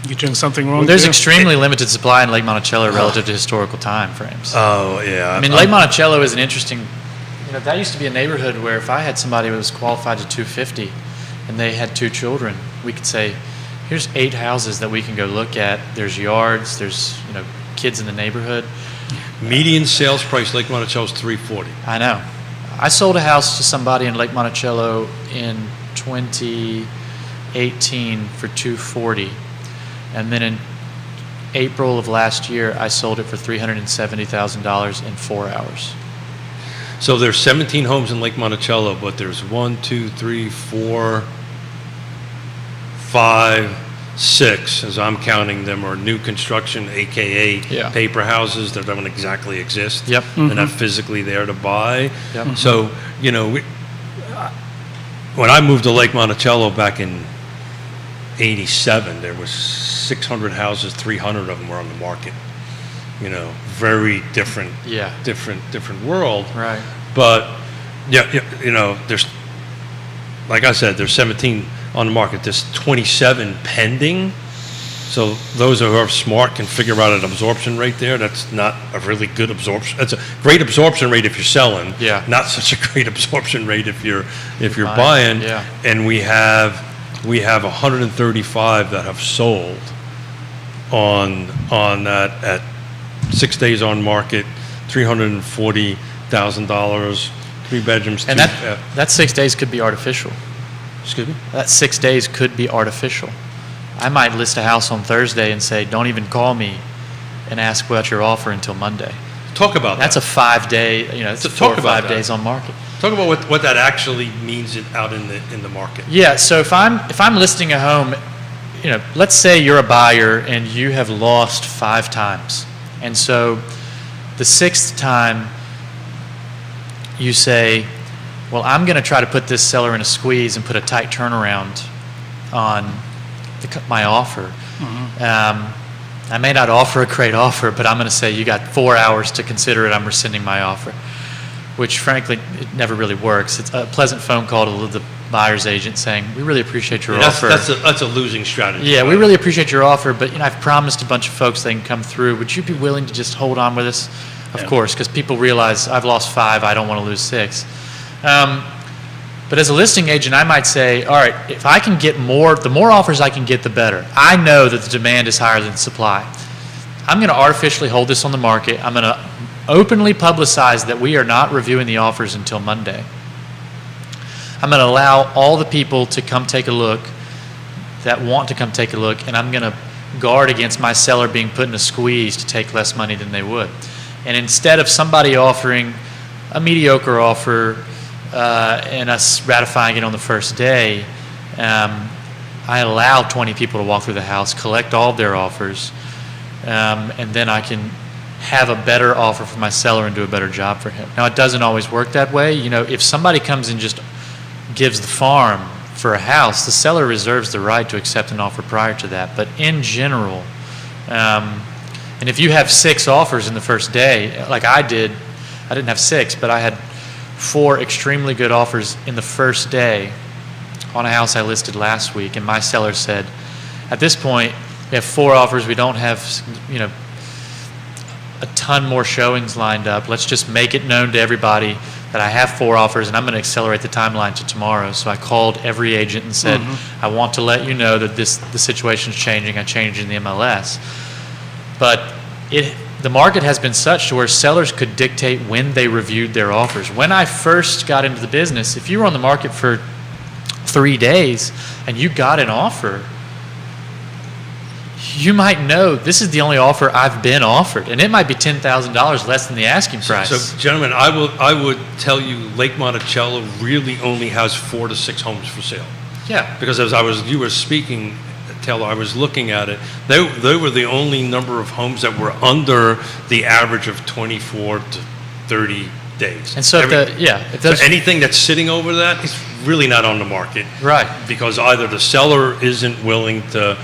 B: You're doing something wrong.
C: there's
B: there.
C: extremely limited supply in Lake Monticello relative to historical time frames.
A: oh yeah,
C: I mean, Lake Monticello is an interesting, that used to be a neighborhood where if I had somebody who was qualified to 250 and they had 2 children, we could say, here's 8 houses that we can go look at. There's yards, there's, kids in the neighborhood.
A: median sales price Lake Monticello is $340.
C: I know. I sold a house to somebody in Lake Monticello in 2018 for $240, and then in April of last year, I sold it for $370,000 in 4 hours.
A: So there's 17 homes in Lake Monticello, but there's 1, 2, 3, 4, 5, 6, as I'm counting them, are new construction, AKA
C: Yeah.
A: paper houses that don't exactly exist.
C: Yep.
A: They're not physically there to buy.
C: Yep.
A: So, when I moved to Lake Monticello back in 87, there was 600 houses, 300 of them were on the market. Very different,
C: Yeah.
A: different world.
C: Right.
A: But, there's, like I said, there's 17 on the market. There's 27 pending. So those who are smart can figure out an absorption rate there. That's not a really good absorption. That's a great absorption rate if you're selling.
C: Yeah.
A: Not such a great absorption rate if you're
C: Buying,
A: buying.
C: yeah.
A: And we have 135 that have sold on that at 6 days on market, $340,000, 3 bedrooms.
C: And that 6 days could be artificial.
A: Excuse me?
C: That 6 days could be artificial. I might list a house on Thursday and say, don't even call me and ask about your offer until Monday.
A: Talk about
C: That's
A: that.
C: a 5 day, it's
A: So
C: 4
A: talk
C: or
A: about
C: 5
A: that.
C: days on market.
A: Talk about what that actually means out in the market.
C: Yeah, so if I'm listing a home, let's say you're a buyer and you have lost 5 times. And so the 6th time you say, well, I'm going to try to put this seller in a squeeze and put a tight turnaround on my offer. I may not offer a great offer, but I'm going to say you got 4 hours to consider it. I'm rescinding my offer, which frankly, it never really works. It's a pleasant phone call to the buyer's agent saying, we really appreciate your offer.
A: That's a losing strategy.
C: Yeah, we
A: right?
C: really appreciate your offer, but I've promised a bunch of folks they can come through. Would you be willing to just hold on with us? Of course, because people realize I've lost 5, I don't want to lose 6. But as a listing agent, I might say, all right, if I can get the more offers I can get, the better. I know that the demand is higher than the supply. I'm going to artificially hold this on the market. I'm going to openly publicize that we are not reviewing the offers until Monday. I'm going to allow all the people to come take a look that want to come take a look, and I'm going to guard against my seller being put in a squeeze to take less money than they would. And instead of somebody offering a mediocre offer and us ratifying it on the first day, I allow 20 people to walk through the house, collect all of their offers, and then I can have a better offer for my seller and do a better job for him. Now, it doesn't always work that way. If somebody comes and just gives the farm for a house, the seller reserves the right to accept an offer prior to that. But in general, and if you have 6 offers in the first day, like I didn't have 6, but I had 4 extremely good offers in the first day on a house I listed last week, and my seller said, at this point, we have 4 offers, we don't have, a ton more showings lined up. Let's just make it known to everybody that I have 4 offers, and I'm going to accelerate the timeline to tomorrow. So I called every agent and said, I want to let you know that the situation is changing. I changed in the MLS. But the market has been such to where sellers could dictate when they reviewed their offers. When I first got into the business, if you were on the market for 3 days and you got an offer, you might know this is the only offer I've been offered, and it might be $10,000 less than the asking price.
A: So, gentlemen, I would tell you Lake Monticello really only has 4 to 6 homes for sale.
C: Yeah.
A: Because as you were speaking, Taylor, I was looking at it. They were the only number of homes that were under the average of 24 to 30 days.
C: And so
A: anything that's sitting over that is really not on the market.
C: Right.
A: Because either the seller isn't willing to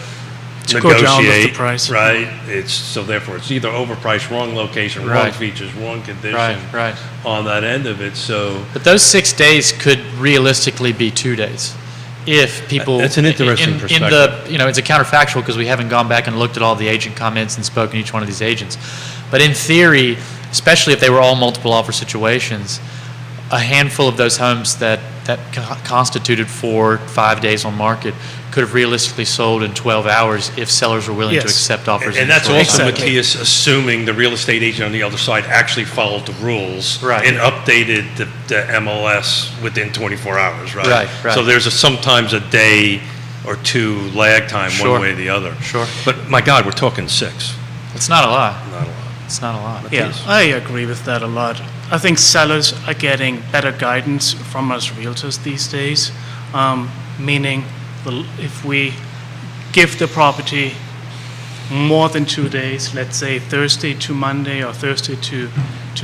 B: go
A: negotiate,
B: down with the price.
A: right? Therefore it's either overpriced, wrong location, wrong
C: Right.
A: features, wrong condition
C: Right.
A: on that end of it. So
C: But those 6 days could realistically be 2 days. If people...
A: That's an interesting perspective.
C: It's a counterfactual because we haven't gone back and looked at all the agent comments and spoken to each one of these agents. But in theory, especially if they were all multiple offer situations, a handful of those homes that constituted 4 or 5 days on market could have realistically sold in 12 hours if sellers were willing to
B: Yes.
C: accept offers.
A: And that's
C: in
A: also,
C: 12 hours.
A: Matthias, assuming the real estate agent on the other side actually followed the rules
C: Right.
A: and updated the MLS within 24 hours, right?
C: Right.
A: So there's sometimes a day or 2 lag time
C: Sure.
A: one way or the other.
C: Sure.
A: But my God, we're talking 6.
C: It's not a lot.
A: Not a lot.
C: It's not a lot.
B: Yeah,
A: Matthias?
B: I agree with that a lot. I think sellers are getting better guidance from us realtors these days, meaning if we give the property more than 2 days, let's say Thursday to Monday or Thursday to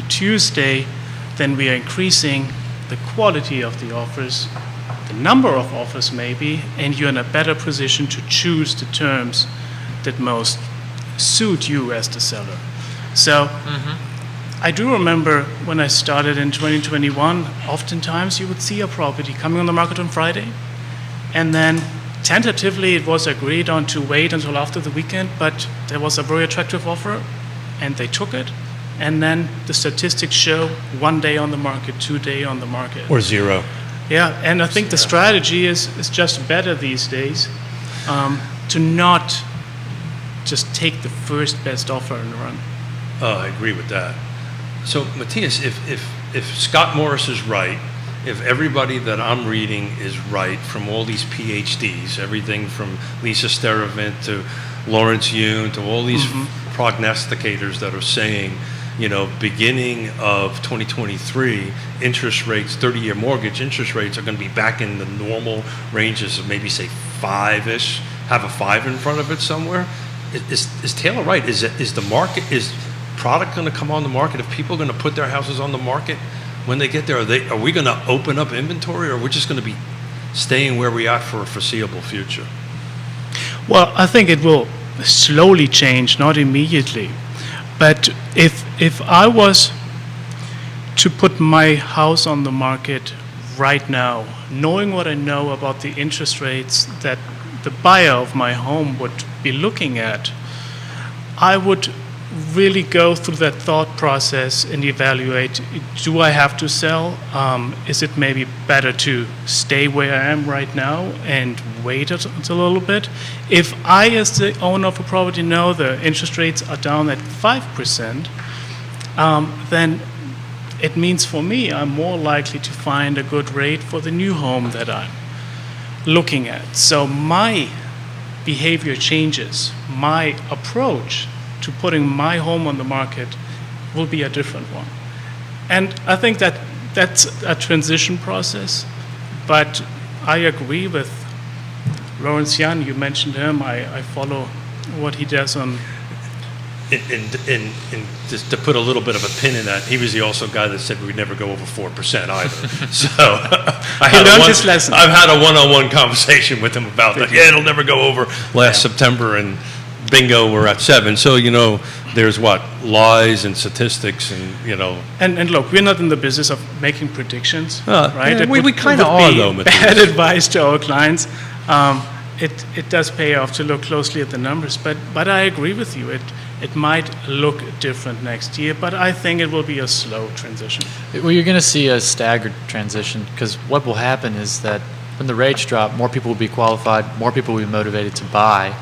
B: Tuesday, then we are increasing the quality of the offers, the number of offers maybe, and you're in a better position to choose the terms that most suit you as the seller. So I do remember when I started in 2021, oftentimes you would see a property coming on the market on Friday, and then tentatively it was agreed on to wait until after the weekend, but there was a very attractive offer, and they took it. And then the statistics show 1 day on the market, 2 day on the market.
A: Or zero.
B: Yeah, and I think the strategy is just better these days, to not just take the first best offer and run.
A: I agree with that. So, Matthias, if Scott Morris is right, if everybody that I'm reading is right from all these PhDs, everything from Lisa Steravant to Lawrence Yun to all these prognosticators that are saying, you know, beginning of 2023, interest rates, 30-year mortgage interest rates are going to be back in the normal ranges of maybe, say, 5-ish, have a 5 in front of it somewhere. Is Taylor right? Is the market, is product going to come on the market? If people are going to put their houses on the market when they get there, are we going to open up inventory, or are we just going to be staying where we are for a foreseeable future?
B: Well, I think it will slowly change, not immediately. But if I was to put my house on the market right now, knowing what I know about the interest rates that the buyer of my home would be looking at, I would really go through that thought process and evaluate, do I have to sell? Is it maybe better to stay where I am right now and wait a little bit? If I, as the owner of a property, know the interest rates are down at 5%, then it means for me I'm more likely to find a good rate for the new home that I'm looking at. So my behavior changes. My approach to putting my home on the market will be a different one. And I think that that's a transition process, but I agree with Lawrence Yun. You mentioned him. I follow what he does on.
A: And just to put a little bit of a pin in that, he was the also guy that said we'd never go over 4% either. So
B: He learned his lesson.
A: I've had a one-on-one conversation with him about that. Yeah, it'll never go over last September, and bingo, we're at 7. So, you know, there's what? Lies and statistics and, you know.
B: And look, we're not in the business of making predictions, right?
A: yeah,
B: It
A: we
B: would-
A: kinda
B: it would
A: are,
B: be
A: though, Matthias.
B: bad advice to our clients. It does pay off to look closely at the numbers, but I agree with you. It might look different next year, but I think it will be a slow transition.
C: Well, you're going to see a staggered transition, because what will happen is that when the rates drop, more people will be qualified, more people will be motivated to buy.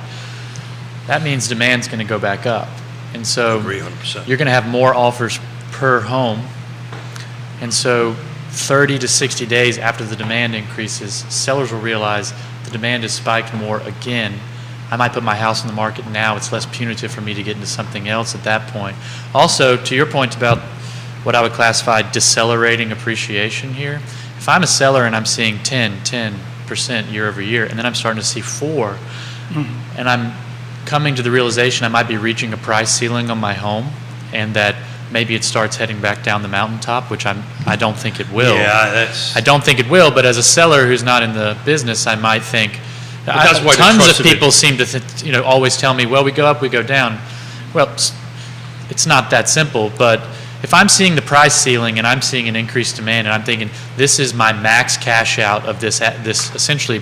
C: That means demand's going to go back up. And so
A: 300%.
C: you're going to have more offers per home. And so 30 to 60 days after the demand increases, sellers will realize the demand has spiked more again. I might put my house on the market now. It's less punitive for me to get into something else at that point. Also, to your point about what I would classify decelerating appreciation here, if I'm a seller and I'm seeing 10% year over year, and then I'm starting to see 4, and I'm coming to the realization I might be reaching a price ceiling on my home, and that maybe it starts heading back down the mountaintop, which I don't think it will.
A: Yeah, that's.
C: I don't think it will, but as a seller who's not in the business, I might think.
A: that's why the
C: tons
A: trust
C: of
A: of it-
C: people seem to always tell me, well, we go up, we go down. Well, it's not that simple, but if I'm seeing the price ceiling and I'm seeing an increased demand and I'm thinking, this is my max cash out of this essentially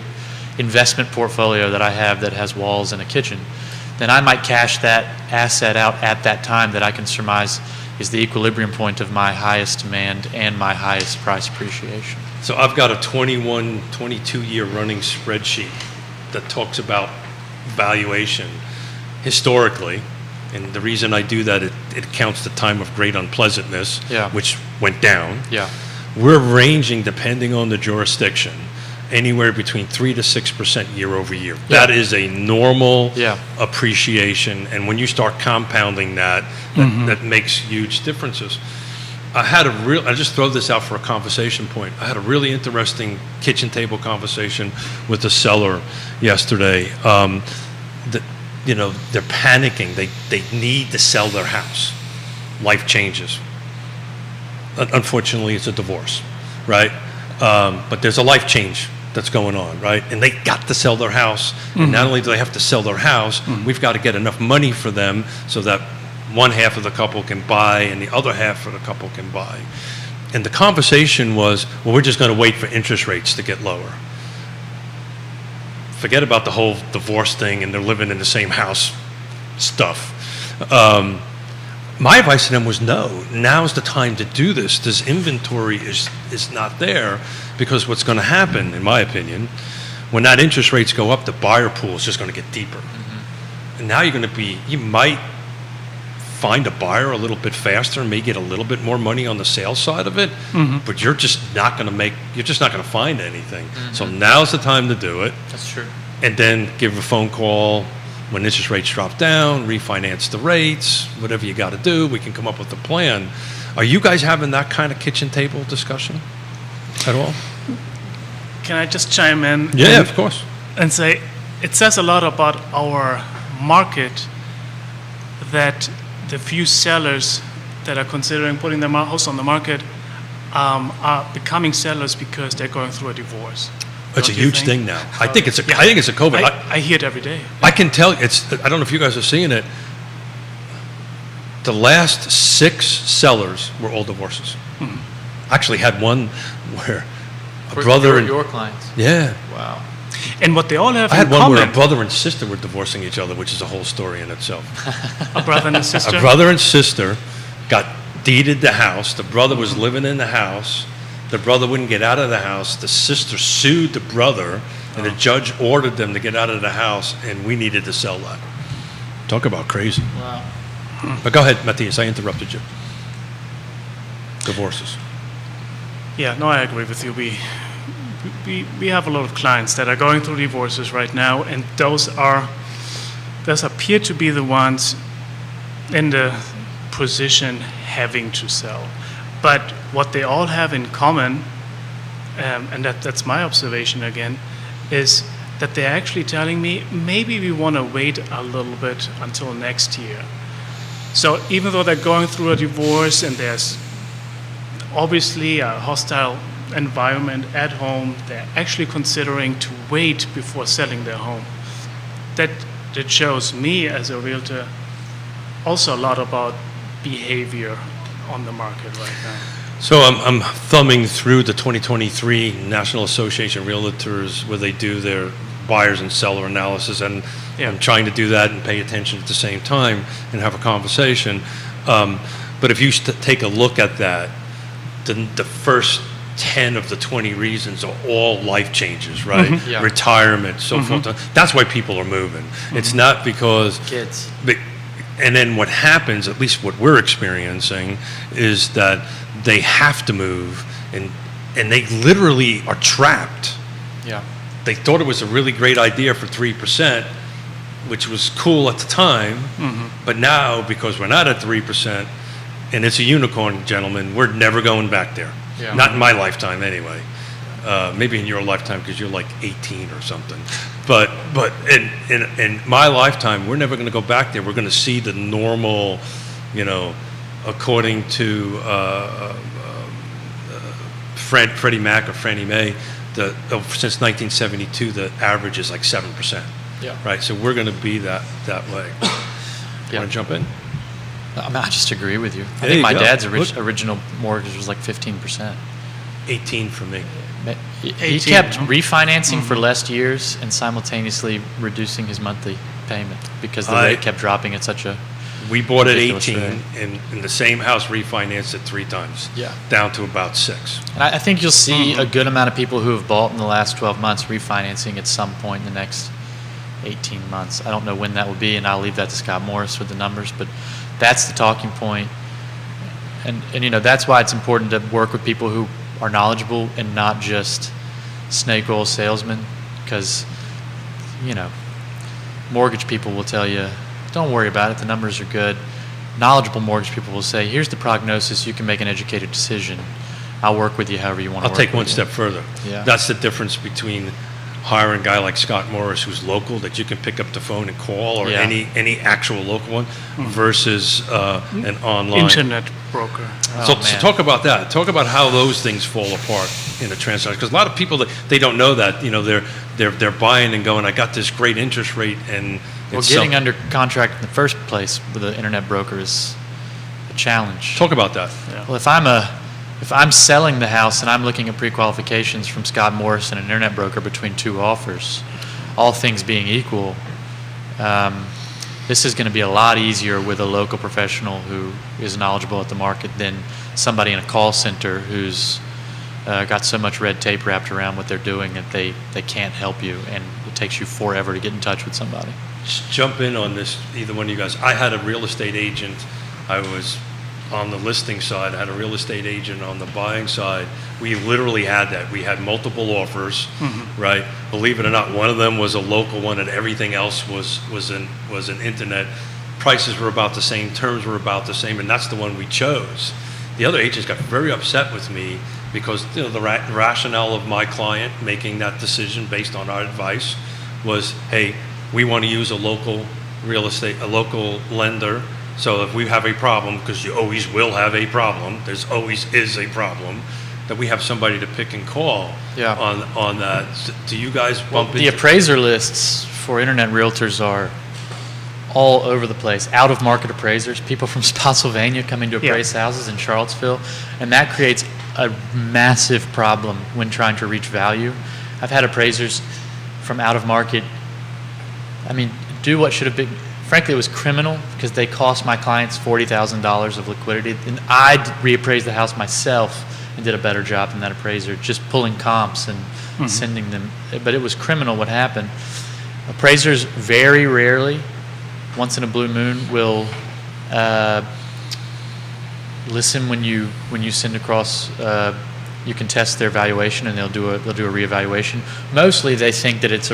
C: investment portfolio that I have that has walls and a kitchen, then I might cash that asset out at that time that I can surmise is the equilibrium point of my highest demand and my highest price appreciation.
A: So I've got a 22-year running spreadsheet that talks about valuation historically. And the reason I do that, it counts the time of great unpleasantness,
C: Yeah.
A: which went down.
C: Yeah.
A: We're ranging depending on the jurisdiction. anywhere between 3 to 6% year over year. That is a normal
C: Yeah.
A: appreciation, and when you start compounding that, that makes huge differences. I just throw this out for a conversation point. I had a really interesting kitchen table conversation with a seller yesterday. They're panicking. They need to sell their house. Life changes. Unfortunately, it's a divorce, right? But there's a life change that's going on, right? And they got to sell their house. And not only do they have to sell their house, we've got to get enough money for them so that one half of the couple can buy and the other half of the couple can buy. And the conversation was, well, we're just going to wait for interest rates to get lower. Forget about the whole divorce thing and they're living in the same house stuff. My advice to them was no, now's the time to do this. This inventory is not there, because what's going to happen, in my opinion, when that interest rates go up, the buyer pool is just going to get deeper. And now you might find a buyer a little bit faster and may get a little bit more money on the sales side of it, but you're just not going to find anything. So now's the time to do it.
C: That's true.
A: And then give a phone call when interest rates drop down, refinance the rates, whatever you got to do, we can come up with a plan. Are you guys having that kind of kitchen table discussion at all?
B: Can I just chime in?
A: Yeah, of course.
B: And say, it says a lot about our market that the few sellers that are considering putting their house on the market are becoming sellers because they're going through a divorce.
A: It's a
B: Don't you
A: huge
B: think?
A: thing now. I think it's a
B: Yeah.
A: COVID.
B: I hear it every day.
A: I can tell I don't know if you guys are seeing it. The last 6 sellers were all divorces. I actually had one where a brother and
C: your clients.
A: yeah.
C: Wow.
B: And what they all have
A: I had
B: in
A: one
B: common,
A: where a brother and sister were divorcing each other, which is a whole story in itself.
B: a brother and a sister.
A: A brother and sister got deeded the house. The brother was living in the house. The brother wouldn't get out of the house. The sister sued the brother, and the judge ordered them to get out of the house, and we needed to sell that. Talk about crazy.
C: Wow.
A: But go ahead, Matthias, I interrupted you. Divorces.
B: Yeah, no, I agree with you. We have a lot of clients that are going through divorces right now, and those appear to be the ones in the position having to sell. But what they all have in common, and that's my observation again, is that they're actually telling me maybe we want to wait a little bit until next year. So even though they're going through a divorce and there's obviously a hostile environment at home, they're actually considering to wait before selling their home. That shows me as a realtor also a lot about behavior on the market right now.
A: So I'm thumbing through the 2023 National Association of Realtors where they do their buyers and seller analysis, and I'm trying to do that and pay attention at the same time and have a conversation. But if you take a look at that, the first 10 of the 20 reasons are all life changes, right?
C: Yeah.
A: Retirement, so forth. That's why people are moving. It's not because
C: Kids.
A: And then what happens, at least what we're experiencing, is that they have to move, and they literally are trapped.
C: Yeah.
A: They thought it was a really great idea for 3%, which was cool at the time, but now, because we're not at 3%, and it's a unicorn, gentlemen, we're never going back there.
C: Yeah.
A: Not in my lifetime, anyway. Maybe in your lifetime, because you're like 18 or something. But in my lifetime, we're never going to go back there. We're going to see the normal, according to Freddie Mac or Fannie Mae, since 1972, the average is like 7%.
C: Yeah.
A: Right. So we're going to be that way.
C: Yeah.
A: Want to jump in?
C: I just agree with you. I
A: There
C: think
A: you
C: my
A: go.
C: dad's
A: Look.
C: original mortgage was like 15%.
A: 18 for me.
C: He
B: 18,
C: kept
B: huh?
C: refinancing for less years and simultaneously reducing his monthly payment because the
A: I-
C: rate kept dropping at such a.
A: We bought at
C: Ridiculous
A: 18,
C: rate.
A: and in the same house refinanced it 3 times.
C: Yeah.
A: Down to about 6.
C: And I think you'll see a good amount of people who have bought in the last 12 months refinancing at some point in the next 18 months. I don't know when that will be, and I'll leave that to Scott Morris with the numbers, but that's the talking point. And that's why it's important to work with people who are knowledgeable and not just snake oil salesman, because, you know, mortgage people will tell you, don't worry about it, the numbers are good. Knowledgeable mortgage people will say, here's the prognosis, you can make an educated decision. I'll work with you however you want to
A: I'll
C: work
A: take
C: with
A: one
C: you."
A: step further.
C: Yeah.
A: That's the difference between hiring a guy like Scott Morris, who's local, that you can pick up the phone and call, or
C: Yeah.
A: any actual local one, versus an online.
B: Internet broker.
A: So,
C: Oh,
A: so
C: man.
A: talk about that. Talk about how those things fall apart in a transaction. Because a lot of people, they don't know that. You know, they're buying and going, I got this great interest rate, and
C: Well,
A: it's
C: getting
A: some-
C: under contract in the first place with an internet broker is a challenge.
A: Talk about that.
C: Well, if I'm selling the house and I'm looking at pre-qualifications from Scott Morris and an internet broker between two offers, all things being equal, this is going to be a lot easier with a local professional who is knowledgeable at the market than somebody in a call center who's got so much red tape wrapped around what they're doing that they can't help you, and it takes you forever to get in touch with somebody.
A: Just jump in on this, either one of you guys. I had a real estate agent. I was on the listing side. I had a real estate agent on the buying side. We literally had that. We had multiple offers, right? Believe it or not, one of them was a local one, and everything else was an internet. Prices were about the same, terms were about the same, and that's the one we chose. The other agents got very upset with me because, you know, the rationale of my client making that decision based on our advice was, hey, we want to use a local real estate, a local lender. So if we have a problem, because you always will have a problem, there's always is a problem, that we have somebody to pick and call
C: Yeah.
A: on that. Do you guys
C: Well,
A: bump
C: the
A: into?
C: appraiser lists for internet realtors are all over the place. Out-of-market appraisers, people from Spotsylvania coming to appraise houses in Charlottesville, and that creates a massive problem when trying to reach value. I've had appraisers from out-of-market, I mean, do what should have been, frankly, it was criminal because they cost my clients $40,000 of liquidity, and I'd reappraise the house myself and did a better job than that appraiser, just pulling comps and sending them. But it was criminal what happened. Appraisers very rarely, once in a blue moon, will listen when you send across. You can test their valuation, and they'll do a reevaluation. Mostly, they think that it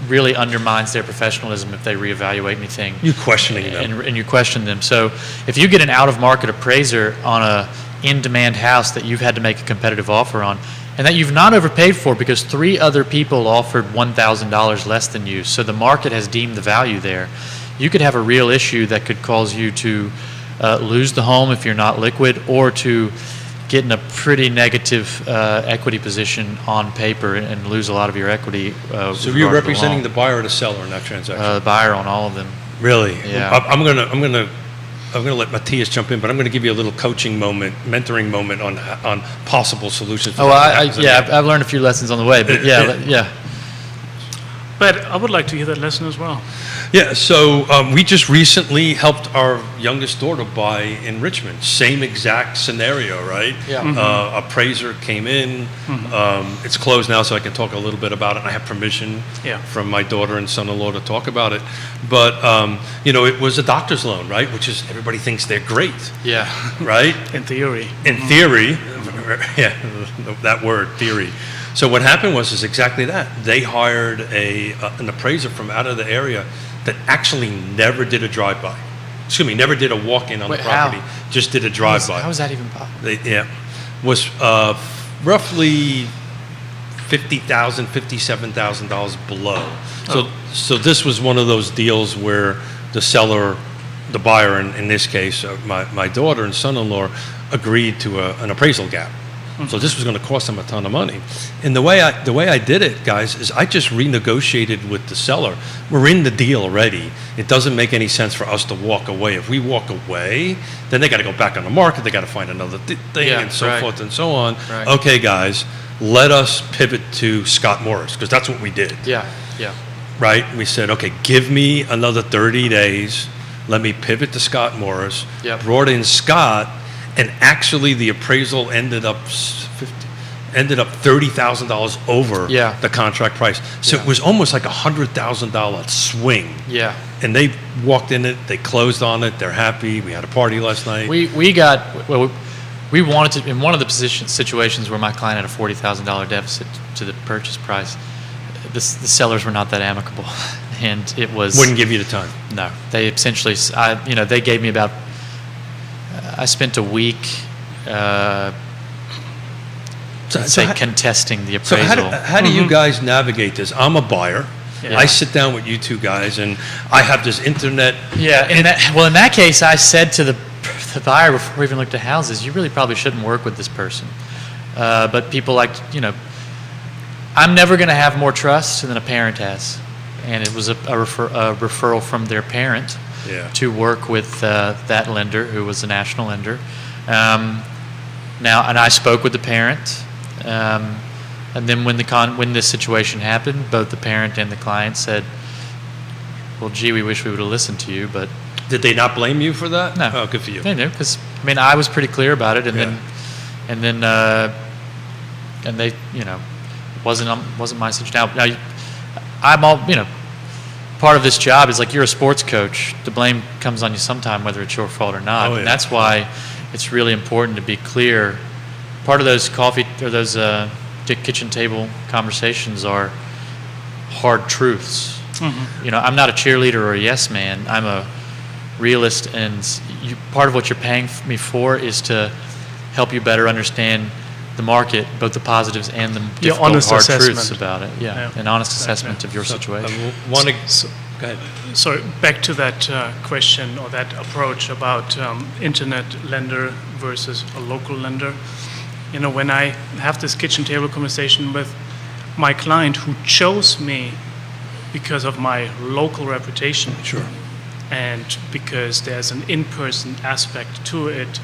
C: really undermines their professionalism if they reevaluate anything.
A: You questioning them.
C: And you question them. So if you get an out-of-market appraiser on a in-demand house that you've had to make a competitive offer on, and that you've not overpaid for because 3 other people offered $1,000 less than you, so the market has deemed the value there, you could have a real issue that could cause you to lose the home if you're not liquid, or to get in a pretty negative equity position on paper and lose a lot of your equity.
A: So you're representing the buyer or the seller in that transaction?
C: the buyer on all of them.
A: Really?
C: Yeah.
A: I'm gonna let Matthias jump in, but I'm gonna give you a little coaching moment, mentoring moment on possible solutions.
C: Oh, I've learned a few lessons on the way, but yeah.
B: But I would like to hear that lesson as well.
A: Yeah, so we just recently helped our youngest daughter buy in Richmond. Same exact scenario, right?
C: Yeah.
A: Appraiser came in. It's closed now, so I can talk a little bit about it. I have permission from my daughter and son-in-law to talk about it. But, you know, it was a doctor's loan, right? Which is, everybody thinks they're great,
C: Yeah.
A: right?
B: In theory.
A: In theory, yeah, that word, theory. So what happened was exactly that. They hired an appraiser from out of the area that actually never did a drive-by. Excuse me, never did a walk-in on
C: Wait,
A: the property.
C: how?
A: Just did a drive-by.
C: How is that even possible?
A: Was roughly $50,000, $57,000 below. So this was one of those deals where the seller, the buyer in this case, my daughter and son-in-law, agreed to an appraisal gap. So this was going to cost them a ton of money. And the way I did it, guys, is I just renegotiated with the seller. We're in the deal already. It doesn't make any sense for us to walk away. If we walk away, then they got to go back on the market. They got to find another thing and so forth and so on.
C: Right.
A: Okay, guys, let us pivot to Scott Morris, because that's what we did.
C: Yeah.
A: Right? We said, okay, give me another 30 days. Let me pivot to Scott Morris.
C: Yep.
A: Brought in Scott. And actually, the appraisal ended up $30,000 over the contract price. So it was almost like $100,000 swing.
C: Yeah.
A: And they walked in it. They closed on it. They're happy. We had a party last night.
C: We got, well, we wanted to, in one of the situations where my client had a $40,000 deficit to the purchase price, the sellers were not that amicable, and it was
A: Wouldn't give you the time.
C: no. They essentially, they gave me about. I spent a week, contesting the
A: So
C: appraisal.
A: how do you guys navigate this? I'm a buyer.
C: Yeah.
A: I sit down with you two guys, and I have this internet.
C: Yeah, in that case, I said to the buyer before we even looked at houses, you really probably shouldn't work with this person. But people I'm never going to have more trust than a parent has. And it was a referral from their parent
A: Yeah.
C: to work with that lender, who was a national lender. And I spoke with the parent. And then when this situation happened, both the parent and the client said, well, gee, we wish we would have listened to you, but
A: Did they not blame you for that?
C: no.
A: Oh, good for you.
C: They knew, because, I was pretty clear about it, and they, wasn't my situation. Now, I'm all, part of this job is like you're a sports coach. The blame comes on you sometime, whether it's your fault or not.
A: Oh, yeah.
C: And that's why it's really important to be clear. Part of those kitchen table conversations are hard truths.
B: Mm-hmm.
C: I'm not a cheerleader or a yes man. I'm a realist, and part of what you're paying me for is to help you better understand the market, both the positives and the difficult,
B: honest
C: hard
B: assessment.
C: truths about it. Yeah, an honest assessment of your situation.
A: Go ahead.
B: So back to that question or that approach about internet lender versus a local lender. When I have this kitchen table conversation with my client who chose me because of my local reputation,
A: Sure.
B: and because there's an in-person aspect to it,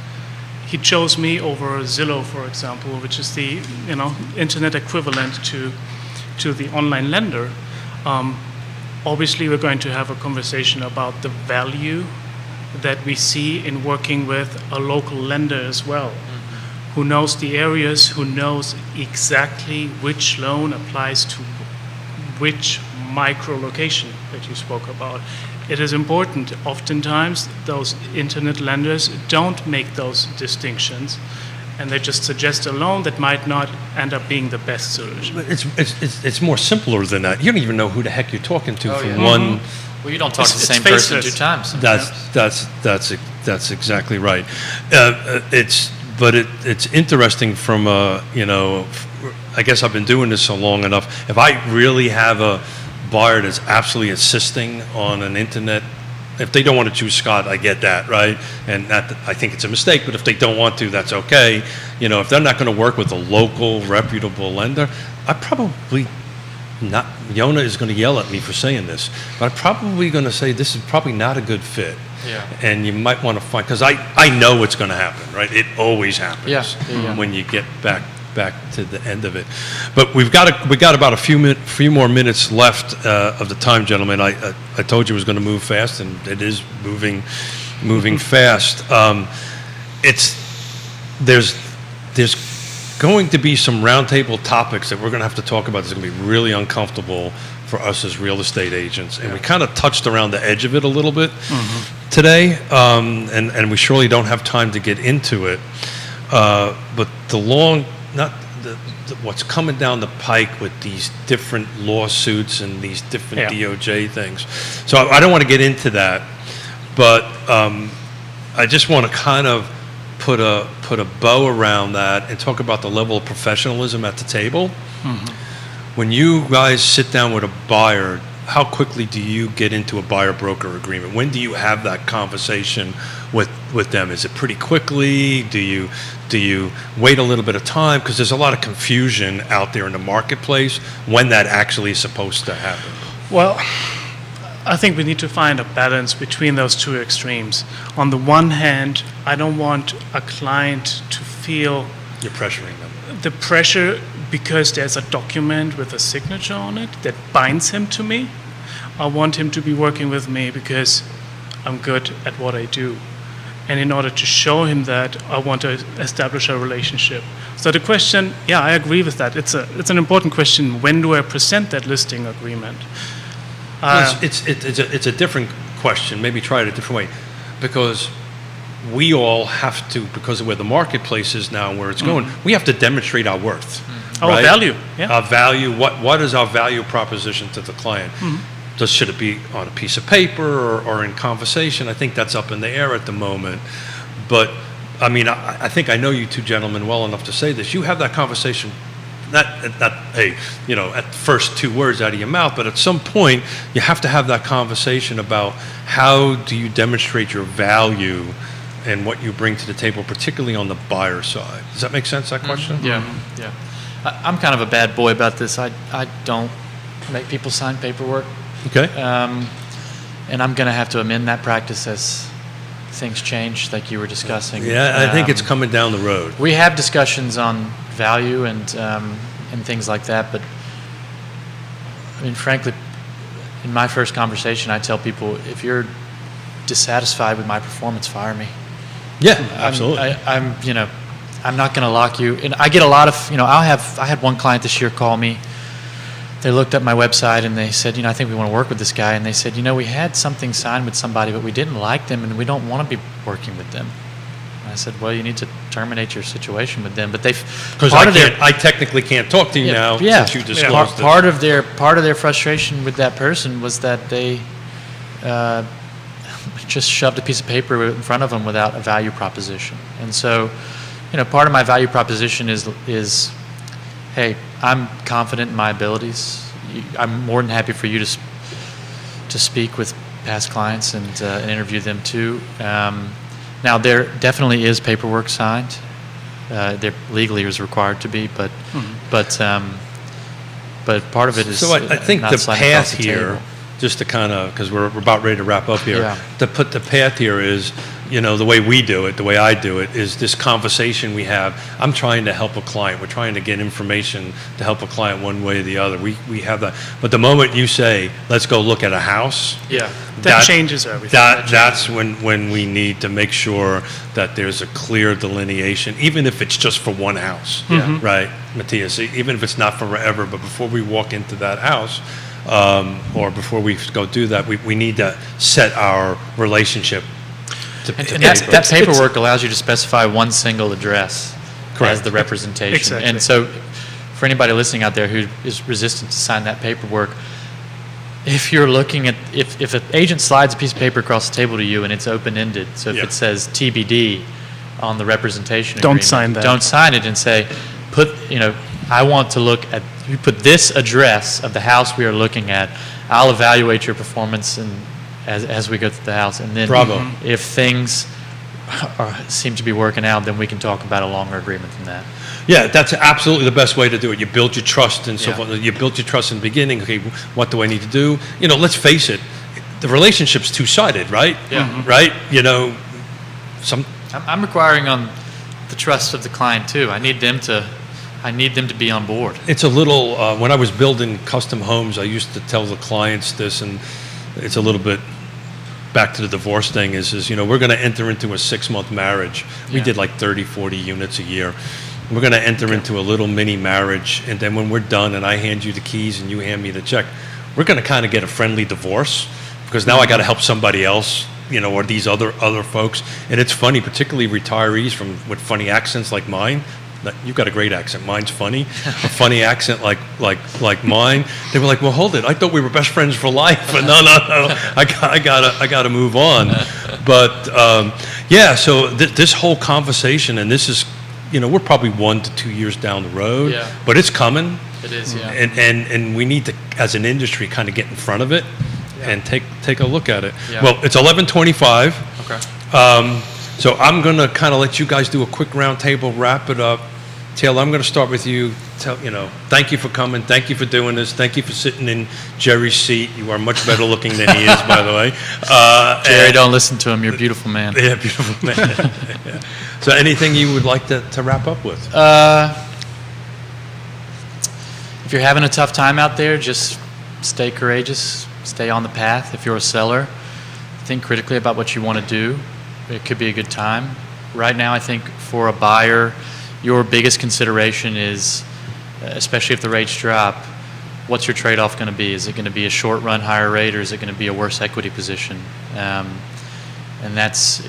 B: he chose me over Zillow, for example, which is the internet equivalent to the online lender. Obviously, we're going to have a conversation about the value that we see in working with a local lender as well, who knows the areas, who knows exactly which loan applies to which micro location that you spoke about. It is important. Oftentimes, those internet lenders don't make those distinctions, and they just suggest a loan that might not end up being the best solution.
A: But it's more simpler than that. You don't even know who the heck you're talking to from one.
C: Well, you don't talk to the
B: It's
C: same person
B: faceless.
C: 2 times.
A: That's exactly right. It's interesting from I guess I've been doing this so long enough. If I really have a buyer that's absolutely insisting on an internet, if they don't want to choose Scott, I get that, right? And I think it's a mistake, but if they don't want to, that's okay. If they're not going to work with a local, reputable lender, I probably not, Yona is going to yell at me for saying this, but I'm probably going to say this is probably not a good fit.
C: Yeah.
A: And you might want to find, because I know what's going to happen, right? It always happens
C: Yeah.
A: when you get back to the end of it. But we got about a few more minutes left of the time, gentlemen. I told you it was going to move fast, and it is moving fast. There's going to be some roundtable topics that we're going to have to talk about. That's going to be really uncomfortable for us as real estate agents, and we kind of touched around the edge of it a little bit today, and we surely don't have time to get into it. But what's coming down the pike with these different lawsuits and these different DOJ things. So I don't want to get into that, but I just want to kind of put a bow around that and talk about the level of professionalism at the table. When you guys sit down with a buyer, how quickly do you get into a buyer-broker agreement? When do you have that conversation with them? Is it pretty quickly? Do you wait a little bit of time? Because there's a lot of confusion out there in the marketplace when that actually is supposed to happen.
B: Well, I think we need to find a balance between those two extremes. On the one hand, I don't want a client to feel
A: You're pressuring them.
B: the pressure because there's a document with a signature on it that binds him to me. I want him to be working with me because I'm good at what I do. And in order to show him that, I want to establish a relationship. So the question, I agree with that. It's an important question. When do I present that listing agreement?
A: It's a different question. Maybe try it a different way. Because we all have to, because of where the marketplace is now and where it's going, we have to demonstrate our worth.
B: Our value, yeah.
A: Our value, what is our value proposition to the client? Should it be on a piece of paper or in conversation? I think that's up in the air at the moment. But, I mean, I think I know you two gentlemen well enough to say this. You have that conversation, not hey, you know, at the first two words out of your mouth, but at some point, you have to have that conversation about how do you demonstrate your value and what you bring to the table, particularly on the buyer side. Does that make sense, that question?
C: Yeah, yeah. I'm kind of a bad boy about this. I don't make people sign paperwork.
A: Okay.
C: And I'm going to have to amend that practice as things change, like you were discussing.
A: Yeah, I think it's coming down the road.
C: We have discussions on value and things like that, but I mean, frankly, in my first conversation, I tell people, if you're dissatisfied with my performance, fire me.
A: Yeah, absolutely.
C: I'm not going to lock you. And I get a lot of, I had one client this year call me. They looked at my website and they said, I think we want to work with this guy. And they said, we had something signed with somebody, but we didn't like them and we don't want to be working with them. And I said, well, you need to terminate your situation with them. But
A: because I technically can't talk to you now since you disclosed it.
C: Part of their frustration with that person was that they just shoved a piece of paper in front of them without a value proposition. And so, part of my value proposition is, hey, I'm confident in my abilities. I'm more than happy for you to speak with past clients and interview them too. Now, there definitely is paperwork signed. There legally is required to be, but part of it is.
A: So I think
C: not
A: the
C: sliding
A: path
C: across the
A: here,
C: table.
A: just to kind of, because we're about ready to wrap up here,
C: Yeah.
A: to put the path here is, the way we do it, the way I do it, is this conversation we have. I'm trying to help a client. We're trying to get information to help a client one way or the other. We have that. But the moment you say, let's go look at a house,
B: Yeah, that changes everything.
A: That's when we need to make sure that there's a clear delineation, even if it's just for one house.
C: Yeah.
A: Right, Matthias? Even if it's not forever, but before we walk into that house, or before we go do that, we need to set our relationship.
C: And that paperwork allows you to specify one single address as the representation.
B: Exactly.
C: And so for anybody listening out there who is resistant to sign that paperwork, if you're looking at, if an agent slides a piece of paper across the table to you and it's open-ended, so if it says TBD on the representation
B: Don't
C: agreement,
B: sign that.
C: Don't sign it and say, I want to look at, you put this address of the house we are looking at, I'll evaluate your performance and as we go through the house, and then
A: Bravo.
C: if things seem to be working out, then we can talk about a longer agreement than that.
A: Yeah, that's absolutely the best way to do it. You build your trust and so
C: Yeah.
A: forth. You built your trust in the beginning. Okay, what do I need to do? Let's face it, the relationship's two-sided, right?
C: Yeah.
A: Right?
C: I'm requiring on the trust of the client too. I need them to be on board.
A: It's a little, when I was building custom homes, I used to tell the clients this, and it's a little bit back to the divorce thing is we're going to enter into a 6-month marriage. We
C: Yeah.
A: did like 30, 40 units a year. We're going to enter into a little mini marriage, and then when we're done and I hand you the keys and you hand me the check, we're going to kind of get a friendly divorce, because now I got to help somebody else, or these other folks. And it's funny, particularly retirees with funny accents like mine. You've got a great accent. Mine's funny. A funny accent like mine. They were like, "Well, hold it. I thought we were best friends for life." But no. I gotta move on. But so this whole conversation, and this is, we're probably 1 to 2 years down the road.
C: Yeah.
A: But it's coming.
C: It is, yeah.
A: And we need to, as an industry, kind of get in front of it and take a look at it.
C: Yeah.
A: Well, it's 11:25.
C: Okay.
A: So I'm going to kind of let you guys do a quick round table, wrap it up. Taylor, I'm going to start with you. Thank you for coming. Thank you for doing this. Thank you for sitting in Jerry's seat. You are much better looking than he is, by the way.
C: Jerry, don't listen to him. You're a beautiful man.
A: Yeah, beautiful man. Yeah. So anything you would like to wrap up with?
C: If you're having a tough time out there, just stay courageous. Stay on the path. If you're a seller, think critically about what you want to do. It could be a good time. Right now, I think for a buyer, your biggest consideration is, especially if the rates drop, what's your trade-off going to be? Is it going to be a short-run higher rate, or is it going to be a worse equity position? And that's,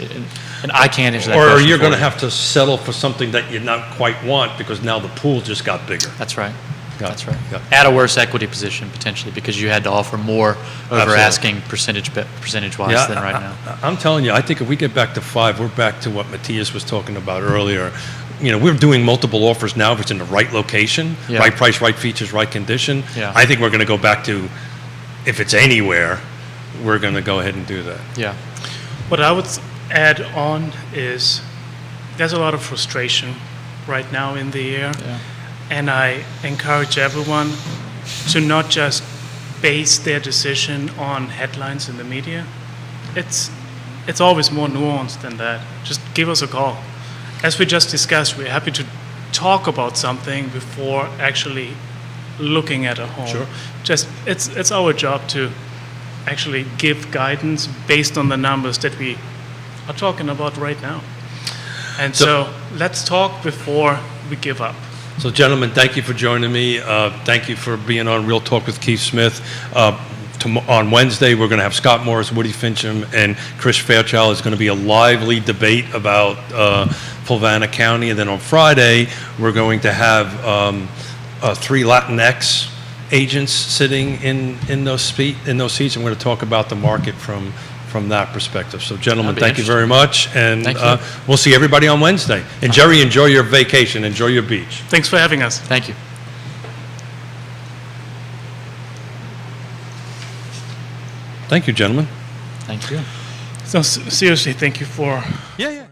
C: and I can't answer that
A: Or
C: question
A: you're
C: for
A: going to
C: you.
A: have to settle for something that you not quite want because now the pool just got bigger.
C: That's right.
A: Got
C: That's
A: it.
C: right.
A: Got it.
C: At a worse equity position potentially because you had to offer more over
A: Absolutely.
C: asking percentage-wise than right now.
A: I'm telling you, I think if we get back to 5, we're back to what Matthias was talking about earlier. You know, we're doing multiple offers now if it's in the right location,
C: Yeah.
A: right price, right features, right condition.
C: Yeah.
A: I think we're going to go back to, if it's anywhere, we're going to go ahead and do that.
C: Yeah.
B: What I would add on is there's a lot of frustration right now in the air.
C: Yeah.
B: And I encourage everyone to not just base their decision on headlines in the media. It's always more nuanced than that. Just give us a call. As we just discussed, we're happy to talk about something before actually looking at a home.
A: Sure.
B: Just it's our job to actually give guidance based on the numbers that we are talking about right now. And so let's talk before we give up.
A: So, gentlemen, thank you for joining me. Thank you for being on Real Talk with Keith Smith. On Wednesday, we're going to have Scott Morris, Woody Fincham, and Chris Fairchild. It's going to be a lively debate about Pulvana County. And then on Friday, we're going to have 3 Latinx agents sitting in those seats. And we're going to talk about the market from that perspective. So, gentlemen,
C: That'd be
A: thank you very much. And
C: Thank you.
A: we'll see everybody on Wednesday. And, Jerry, enjoy your vacation. Enjoy your beach.
B: Thanks for having us.
C: Thank you.
A: Thank you, gentlemen.
C: Thank you.
B: So seriously, thank you for
A: Yeah.